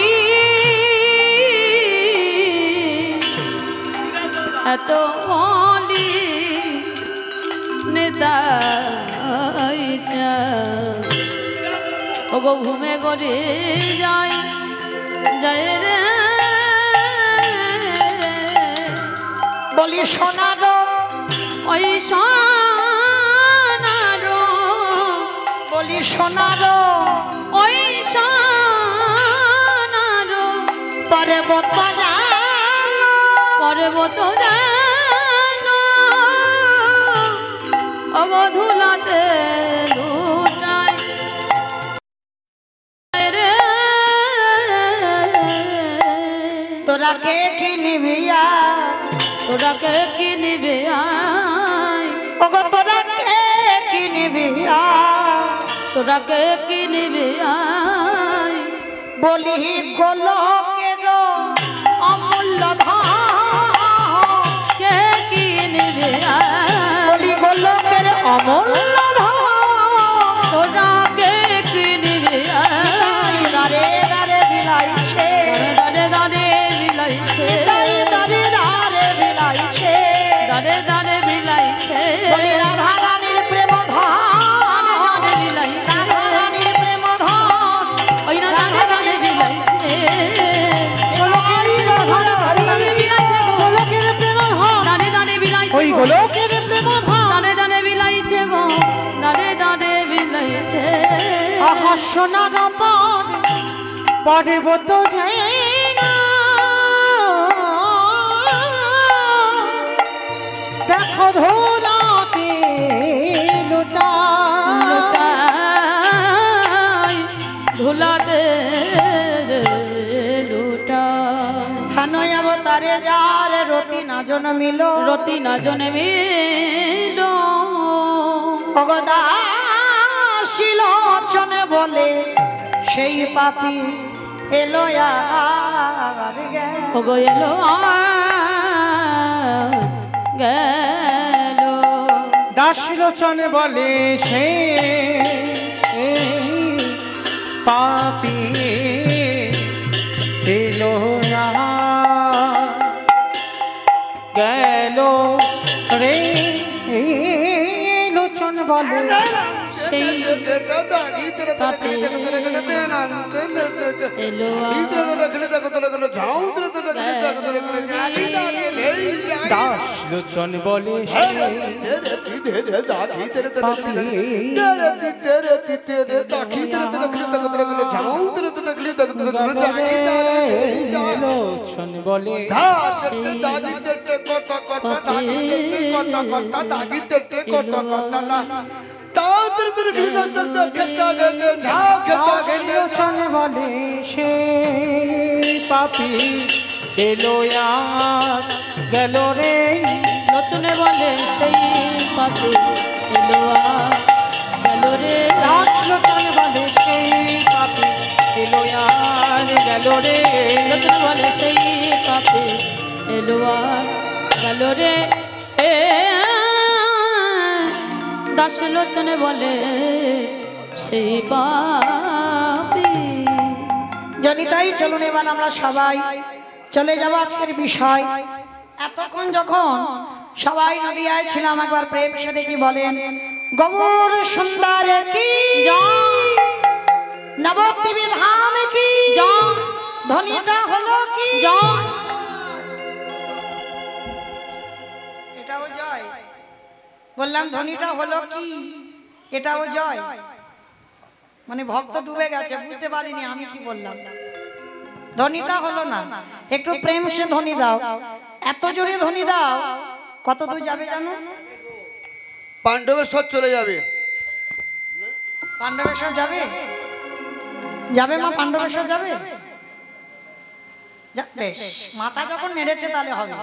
Speaker 4: এত বলি নেতাই ওগো ঘুমে গড়ে যায় যায় রে
Speaker 1: বলি সোনার
Speaker 4: ওই সোনার
Speaker 1: বলি সোনার
Speaker 4: ওই সোনার পর্বত যেন অবধুলাতে লুটায় রে
Speaker 1: তোরা কে কিনবি
Speaker 4: তোরা কে কিনবে আয়
Speaker 1: ওগো তোরা কে কিনবি
Speaker 4: তোরা কে কিনবে আয়
Speaker 1: বলি গোলকের অমূল্য ধন
Speaker 4: কে কিনবে আয়
Speaker 1: বলি গোলকের অমূল্য ধন
Speaker 4: তোরা কে কিনবে আয়
Speaker 1: দারে দারে বিলাইছে
Speaker 4: দাঁড়ে দাঁড়ে বিলাইছে
Speaker 1: দারে দারে দারে বিলাইছে
Speaker 4: দাঁড়ে দাঁড়ে বিলাইছে
Speaker 1: বলি রাধা রানীর প্রেম ধন
Speaker 4: দাঁড়ে বিলাইছে
Speaker 1: রাধা রানীর প্রেম ধন
Speaker 4: ওই না দাঁড়ে দাঁড়ে বিলাইছে
Speaker 3: গোলকেরই ধন
Speaker 4: দাঁড়ে বিলাইছে গো
Speaker 3: গোলকের প্রেম ধন
Speaker 4: দাঁড়ে দাঁড়ে বিলাইছে
Speaker 3: ওই
Speaker 4: গো
Speaker 3: গোলকের প্রেম ধন
Speaker 4: দাঁড়ে দাঁড়ে বিলাইছে গো দাঁড়ে দাঁড়ে বিলাইছে
Speaker 3: আহা সোনার পান পর্বত যেন দেখো ধুলাতে লুটায়
Speaker 4: লুটাই ধুলাতে লুটাই
Speaker 1: হানয় অবতারে যার রতি না জন্মিল
Speaker 4: রতি না জন্মিল
Speaker 1: ভগদাশীল চনে বলে সেই পাপি এলো আর
Speaker 4: ওগো এলো গেল
Speaker 3: দাসলোচন বলে সে পাপি এলো না গেল রে লোচন বলে
Speaker 4: সেই পাপি এলো
Speaker 3: দাসলোচন বলে সে লোচন বলে লোচন বলে সে পাপি এলো আর গেল রে
Speaker 4: লোচনে বলে সেই পাপি এলো গেল রে
Speaker 3: লোচন বলে সেই পাপি এলো আর গেল রে
Speaker 4: লোচনে বলে সেই পাপি এলো গেল রে দাস লোচনে বলে সেই পাপি
Speaker 1: জনিতাই চলুন এবার আমরা সবাই চলে যাব আজকের বিষয়। এতক্ষণ যখন সবাই নদিয়ায় ছিলাম একবার প্রেম সে দেখি বলেন গৌর সুন্দর কি নবদ্বীপের ধাম কি ধ্বনিটা হলো কি এটাও জয় বললাম ধ্বনিটা হলো কি এটাও জয় মানে ভক্ত ডুবে গেছে বুঝতে পারিনি আমি কি বললাম ধ্বনিটা হলো না একটু প্রেম সে ধ্বনি দাও এত জোরে ধ্বনি দাও কত দূর যাবে জানো
Speaker 2: পাণ্ডবেশ্বর চলে যাবে
Speaker 1: পাণ্ডবেশ্বর যাবে যাবে মা পাণ্ডবেশ্বর যাবে বেশ মাথা যখন নেড়েছে তাহলে হবে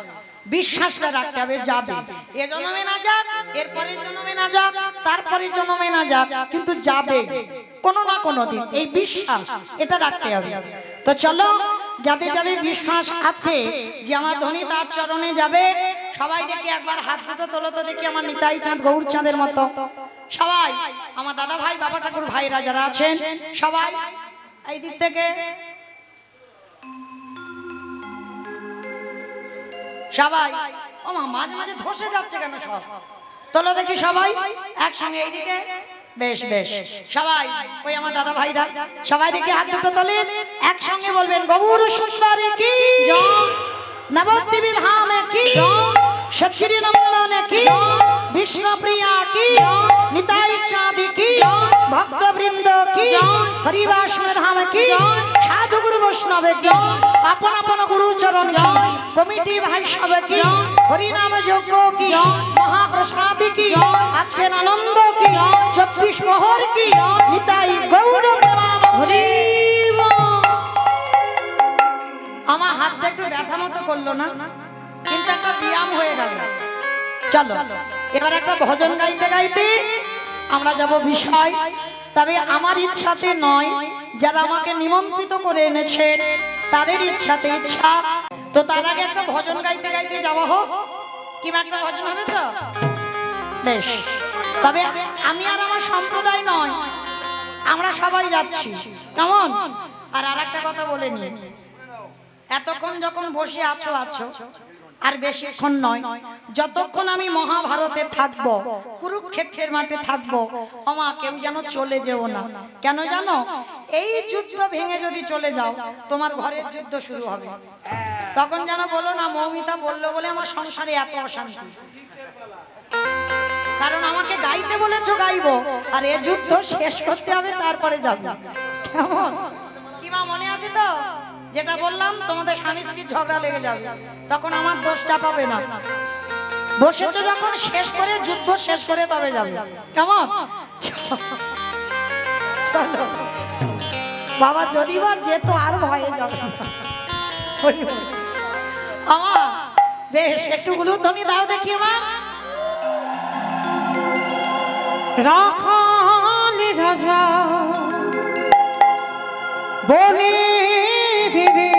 Speaker 1: বিশ্বাসটা রাখতে হবে যাবে এ জন্মে না যাক এরপরের জন্মে না যাক তারপরের জন্মে না যাক কিন্তু যাবে কোনো না কোনো দিন এই বিশ্বাস এটা রাখতে হবে তো চলো যাদের যাদের বিশ্বাস আছে যে আমার ধ্বনি তার চরণে যাবে সবাই দেখি একবার হাত দুটো তোলো তো দেখি আমার নিতাই চাঁদ গৌর চাঁদের মতো সবাই আমার দাদা ভাই বাবা ঠাকুর ভাইরা যারা আছেন সবাই এই দিক থেকে সবাই ও মা মাঝে মাঝে ধসে যাচ্ছে কেন সব তোলো দেখি সবাই একসঙ্গে এইদিকে বেশ বেশ সবাই ওই আমার দাদা ভাইরা সবাই দেখি হাত দুটো তোলেন একসঙ্গে বলবেন গৌর সুন্দরী কি নবদ্বীপের ধামে কি সচ্চিরি নন্দনে কি विष्णुप्रिया की निताई चाँद की भक्तवृंद की हरिवास धाम की साधु गुरु वैष्णव की अपन अपन गुरु चरण की कमिटी भाई सब की हरिनाम यज्ञ की महाप्रसाद की आज के आनंद की 24 मोहर की निताई गौर हरि আমার হাতটা একটু ব্যথা মতো করলো না কিন্তু একটা ব্যায়াম হয়ে গেল চলো এবার একটা ভজন গাইতে গাইতে আমরা যাব বিষয় তবে আমার ইচ্ছাতে নয় যারা আমাকে নিমন্ত্রিত করে এনেছেন তাদের ইচ্ছাতে ইচ্ছা তো তার আগে একটা ভজন গাইতে গাইতে যাওয়া হোক কি একটা ভজন হবে তো বেশ তবে আমি আর আমার সম্প্রদায় নয় আমরা সবাই যাচ্ছি কেমন আর আরেকটা কথা বলে নি এতক্ষণ যখন বসে আছো আর বেশিক্ষণ নয় যতক্ষণ আমি মহাভারতে থাকব কুরুক্ষেত্রের মাঠে থাকব আমা কেউ যেন চলে যেও না কেন জানো এই যুদ্ধ ভেঙে যদি চলে যাও তোমার ঘরের যুদ্ধ শুরু হবে তখন যেন বলো না মৌমিতা বললো বলে আমার সংসারে এত অশান্তি কারণ আমাকে গাইতে বলেছো গাইবো আর এই যুদ্ধ শেষ করতে হবে তারপরে যাবো কেমন কি মা মনে আছে তো যেটা বললাম তোমাদের স্বামী স্ত্রীর ঝগড়া লেগে যাবে তখন আমার দোষ চাপাবে না বসেছো যখন শেষ করে যুদ্ধ শেষ করে তবে যাবে কেমন চলো বাবা যদি বা যেত আর ভয়ে যাবে আমার বেশ একটু গুলুধ্বনি দাও দেখি মা
Speaker 3: রাখাল রাজা বলে দেবে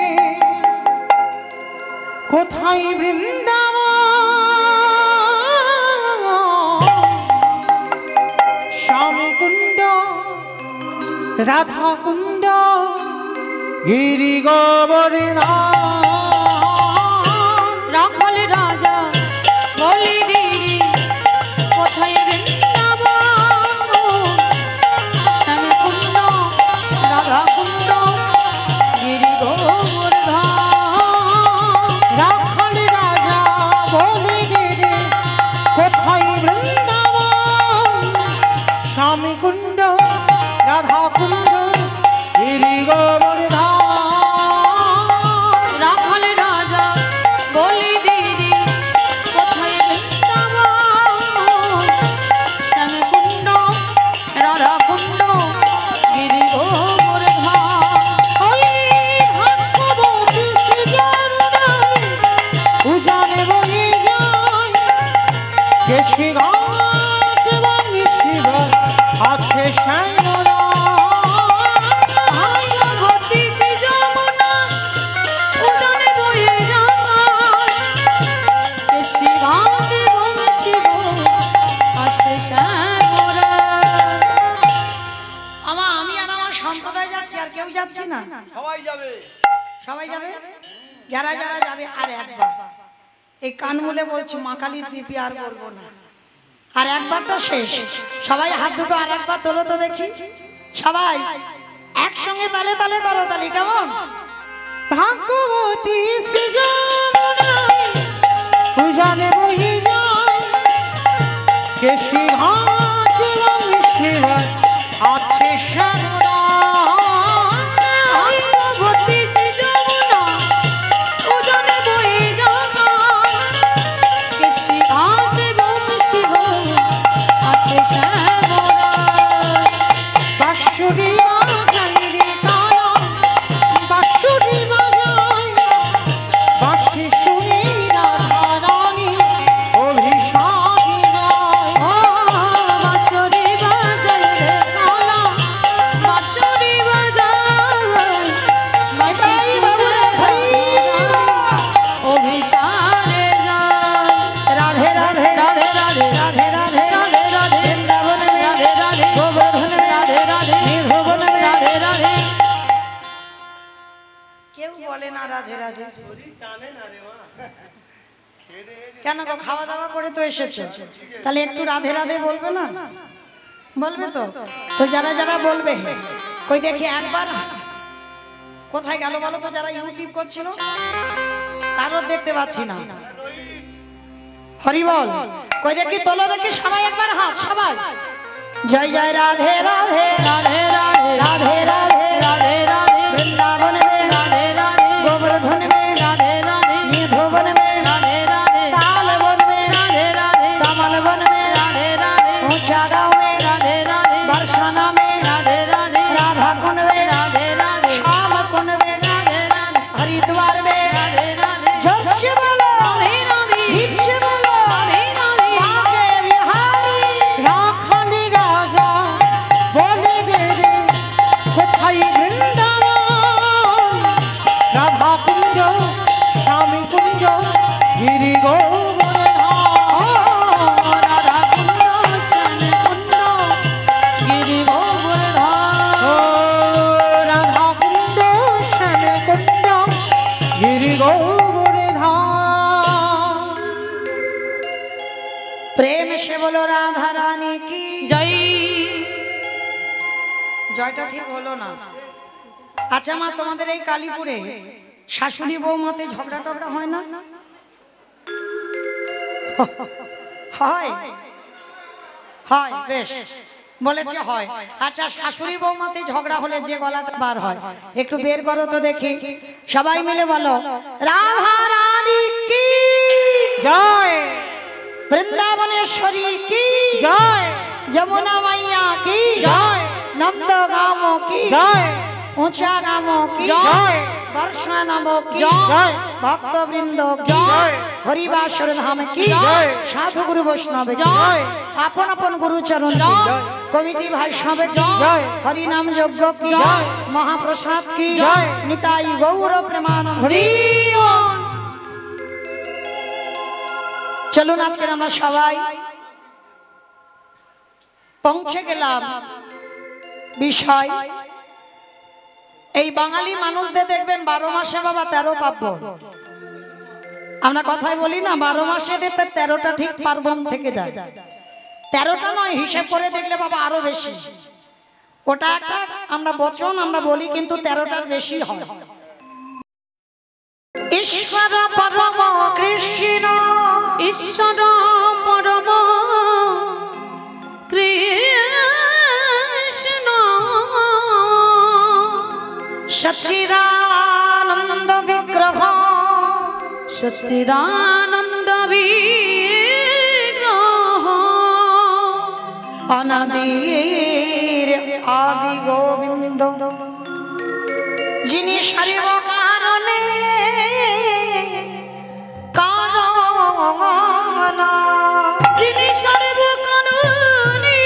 Speaker 3: কোথায় বৃন্দাবন স্বামী কুণ্ড রাধা কুণ্ড গিরি গোবর্ধন
Speaker 4: রাখাল রাজা বলি দিদি কোথায় বৃন্দাবন শ্যামে কুণ্ড রাধা কুণ্ড গিরি গোবর্ধন
Speaker 3: রাখাল রাজা বলে দেবে কোথায় বৃন্দাবন স্বামী কুণ্ড রাধা কুণ্ড গিরি গোবর্ধন
Speaker 4: রাখাল রাজা বলি দিদি কোথায় বৃন্দাবন শ্যামে কুণ্ড রাধা কুণ্ড গিরি গোবর্ধন
Speaker 3: ওই ভাগ্যবতী শ্রীজননী উজানে বয়ে যায় কেশি ঘাট এবং শিব আছে শ্যামলা
Speaker 4: ভাগ্যবতী যে যমুনা উজানে বয়ে যায় কেশি ঘাট এবং শিব আসে শ্যামরা
Speaker 1: আমি আর আমার সম্প্রদায় যাচ্ছি আর কেউ যাচ্ছি না
Speaker 2: সবাই যাবে
Speaker 1: সবাই যাবে যারা যারা যাবে আর একবার এই কান মুলে বলছি মা কালীর দিপি আর বলবো না আর একবারটা শেষ সবাই হাত দুটো আর একবার তোলো তো দেখি সবাই একসঙ্গে তালে তালে করো তালি কেমন
Speaker 3: ভাগ্যবতী শ্রীজননী উজানে বয়ে যায় কেশি ঘাট এবং শিব আছে শ্যামলা
Speaker 4: ভাগ্যবতী যে যমুনা উজানে বয়ে যায় কেশি ঘাট এবং শিব আছে শ্যামরা
Speaker 3: বাঁশুরি বাজাই রে তারা বাঁশুরি বাজাই বাঁশি শুনে রাধা রানী অভিশাপী যায়
Speaker 4: বাঁশরি বাজাই রে কালা বাঁশরি বাজাই বাঁশি শুনে অভিসারে যায়
Speaker 1: রাধে রাধে
Speaker 4: রাধে রাধে
Speaker 1: রাধে রাধে
Speaker 4: রাধে রাধে
Speaker 1: বৃন্দাবনে
Speaker 4: রাধে রাধে
Speaker 1: গোবর্ধনে
Speaker 4: রাধে রাধে
Speaker 1: ভুবনে
Speaker 4: রাধে রাধে
Speaker 1: কেউ বলে না রাধে রাধে
Speaker 2: টানে না রে মা
Speaker 1: কেন গো খাওয়া দাওয়া করে তো এসেছো তাহলে একটু রাধে রাধে বলবে না বলবে তো তো যারা যারা বলবে কই দেখি একবার কোথায় গেল বলো তো যারা ইউটিউব করছিল কারোর দেখতে পাচ্ছি না হরি বল। কই দেখি তোলো দেখি সবাই একবার হাত সবাই। জয় জয় রাধে রাধে
Speaker 4: রাধে রাধে
Speaker 1: রাধে রাধে
Speaker 4: রাধে রাধে
Speaker 1: বৃন্দাবন में
Speaker 4: রাধে রাধে
Speaker 1: गोवर्धन में
Speaker 4: রাধে রাধে
Speaker 1: निधोवन में
Speaker 4: রাধে রাধে
Speaker 1: ताल वन में
Speaker 4: রাধে রাধে
Speaker 1: कमल वन में
Speaker 4: রাধে রাধে
Speaker 1: ऊंचा गाँव में
Speaker 4: রাধে রাধে
Speaker 1: बरसाना में
Speaker 4: রাধে রাধে
Speaker 1: राधा कुंड में
Speaker 4: রাধे राधे
Speaker 1: श्याम कुंड में
Speaker 4: राधे राधे
Speaker 1: हरिद्वार में
Speaker 4: राधे राधे
Speaker 1: जस्य बोलो
Speaker 4: राधे राधे
Speaker 1: हिच्छ बोलो
Speaker 4: राधे राधे
Speaker 1: बाके बिहारी
Speaker 3: রাখালি রাজা বলে দে রে কোথায় বৃন্দাবন রাধা কুঞ্জ স্বামী কুঞ্জ গিরি গোবর্ধন
Speaker 4: রাধা কুণ্ড শ্যাম কুণ্ড গিরি গোবর্ধন
Speaker 3: ও রাধা কুঞ্জ শ্যামে কুঞ্জ গিরি গোবর্ধন
Speaker 1: प्रेम से बोलो राधा रानी की
Speaker 4: জয়
Speaker 1: জয়টা ঠিক হলো না। আচ্ছা মা, তোমাদের এই কালীপুরে শাশুড়ি বৌমাতে ঝগড়া টগড়া হয় না? হয় হয়, বেশ বলেছে হয়। আচ্ছা, শাশুড়ি বৌমাতে ঝগড়া হলে যে গলাটা বার হয় একটু বের করো তো দেখি। সবাই মিলে বলো রাধা রানী কি
Speaker 3: জয়
Speaker 1: বৃন্দাবনেশ্বরী কি
Speaker 3: জয়
Speaker 1: যমুনা মাইয়া কি
Speaker 3: জয়
Speaker 1: नंदगाम की
Speaker 3: জয়
Speaker 1: ऊंचा गामो की
Speaker 3: জয়
Speaker 1: वर्षा नामो की
Speaker 3: জয়
Speaker 1: भक्त वृंदो की
Speaker 3: জয়
Speaker 1: हरिवासर धाम की
Speaker 3: জয়
Speaker 1: साधु गुरु वैष्णव की
Speaker 3: জয়
Speaker 1: अपन अपन गुरु चरण की कमिटी भाई सब की
Speaker 3: জয়
Speaker 1: हरि नाम यज्ञ की
Speaker 3: জয়
Speaker 1: महाप्रसाद की
Speaker 3: জয়
Speaker 1: निताई गौर प्रेमानंद।
Speaker 3: হরি বল।
Speaker 1: চলুন আজকে আমরা সবাই পৌঁছে গেলাম বিষয়। এই বাঙালি মানুষদের দেখবেন 12 মাসে বাবা 13 পার্বণ। আমরা কথাই বলি না 12 মাসে 13টা ঠিক পার্বণ থেকে যায়। 13টা নয়, হিসেব করে দেখলে বাবা আরো বেশি। ওটা একটা আমরা বচন আমরা বলি, কিন্তু 13টার বেশি হয়। ঈশ্বর পরম কৃষ্ণ
Speaker 4: ঈশ্বর পরম কৃষ্ণ
Speaker 1: সচ্চিদানন্দ বিগ্রহ
Speaker 4: সচ্চিদানন্দ বিগ্রহ
Speaker 1: অনাদির আদি গোবিন্দ যিনি সারিব কারণে কারণ
Speaker 4: যিনি সর্বকারণে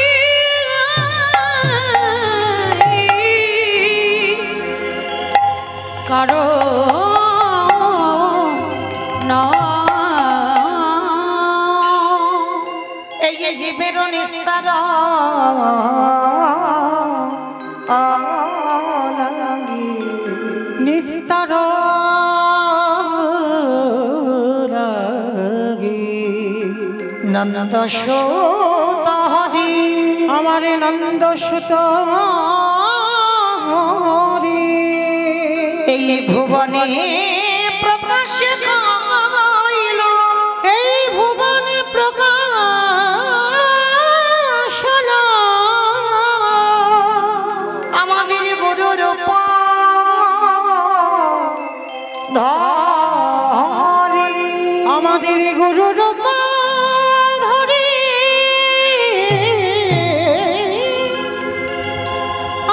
Speaker 4: কারণ
Speaker 1: এই যে জীবের নিস্তার
Speaker 3: নিস্তার রাগে
Speaker 1: নন্দ সুত হরি
Speaker 3: আমার নন্দ সুত হরি
Speaker 1: এই ভুবনে প্রকাশ হইল
Speaker 3: এই ভুবনে প্রকাশ হলো
Speaker 1: আমাদের গুরুর ধরি
Speaker 3: আমাদের গুরু রূপ ধরি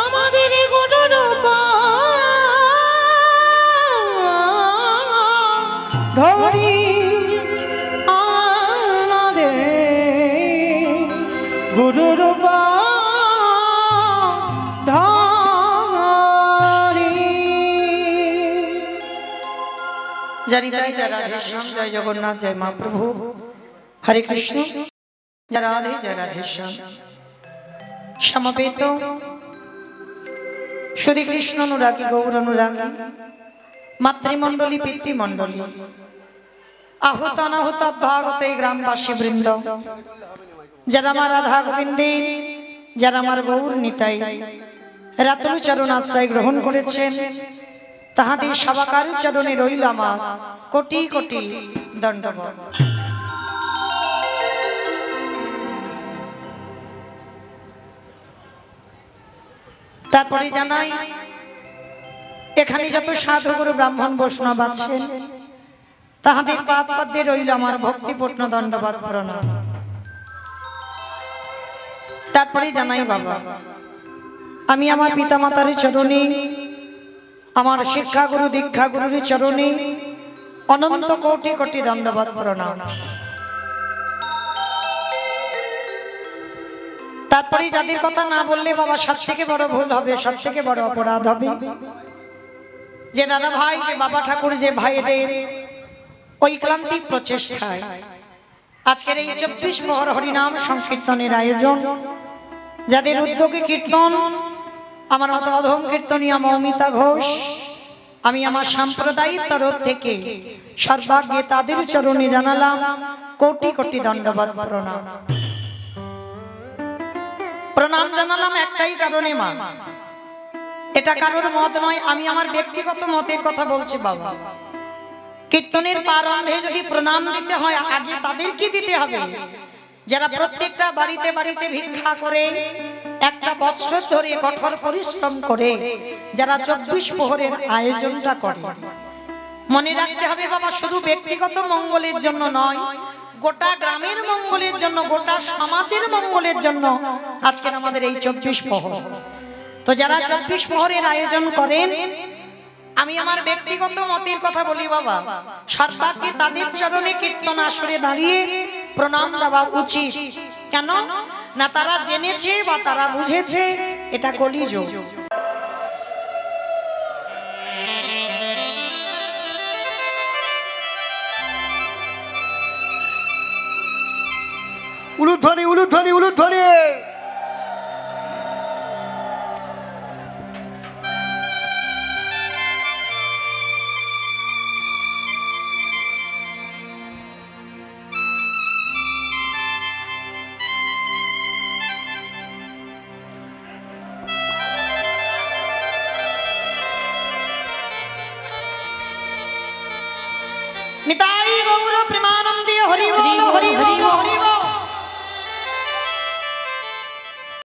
Speaker 3: আমাদের গুরু রূপ ধরি আমাদের গুরু রূপ
Speaker 1: জানি তাই যারা রাধেশ্যাম, জয় জগন্নাথ, জয় মহাপ্রভু, হরে কৃষ্ণ। যারা রাধে জয় রাধেশ্যাম সমবেত শুধু কৃষ্ণ অনুরাগী গৌর অনুরাগী মাতৃমণ্ডলী পিতৃমণ্ডলী আহুত অনাহুত ভাগত এই গ্রামবাসী বৃন্দ, যারা আমার রাধা গোবিন্দের, যারা আমার গৌর নিতাই রাতুল চরণ আশ্রয় গ্রহণ করেছেন, তাহাদের সবাকার চরণে রইল আমার কোটি কোটি দণ্ডবত। তারপরে জানাই এখানে যত সাধুগুরু ব্রাহ্মণ বৈষ্ণব আছেন তাহাদের পাদ পদ্মে রইল আমার ভক্তিপূর্ণ দণ্ডবাদ প্রণাম। তারপরে জানাই বাবা আমি আমার পিতামাতার চরণে, আমার শিক্ষাগুরু দীক্ষাগুরুর চরণে অনন্ত কোটি কোটি দণ্ডবাদ প্রণাম। তারপরে যাদের কথা না বললে বাবা সব থেকে বড় ভুল হবে, সব থেকে বড় অপরাধ হবে, যে দাদা ভাই, যে বাবা ঠাকুর, যে ভাইদের ঐক্লান্তিক প্রচেষ্টায় আজকের এই 24 প্রহর হরিনাম সংকীর্তনের আয়োজন, যাদের উদ্যোগে কীর্তন, আমার মতো অধম কীর্তনিয়া মৌমিতা ঘোষ, আমি আমার সাম্প্রদায়িক তরফ থেকে সর্বাগ্যে তাদের চরণে জানালাম কোটি কোটি দণ্ডবাদ প্রণাম। প্রণাম জানালাম একটাই কারণে মা, এটা কারোর মত নয়, আমি আমার ব্যক্তিগত মতের কথা বলছি বাবা। কীর্তনের প্রারম্ভে যদি প্রণাম দিতে হয় আগে তাদেরকে দিতে হবে যারা প্রত্যেকটা বাড়িতে বাড়িতে ভিক্ষা করে একটা বছর ধরে কঠোর পরিশ্রম করে যারা 24 প্রহরের আয়োজনটা করে। মনে রাখতে হবে বাবা, শুধু ব্যক্তিগত মঙ্গলের জন্য নয়, গোটা গ্রামের মঙ্গলের জন্য, গোটা সমাজের মঙ্গলের জন্য আজকের আমাদের এই 24 প্রহর। তো যারা 24 প্রহরের আয়োজন করেন, আমি আমার ব্যক্তিগত মতের কথা বলি বাবা, সর্বাগ্যে তাদের চরণে কীর্তন আসরে দাঁড়িয়ে প্রণাম দেওয়া উচিত। কেন না, তারা জেনেছে বা তারা বুঝেছে এটা কলিযুগ।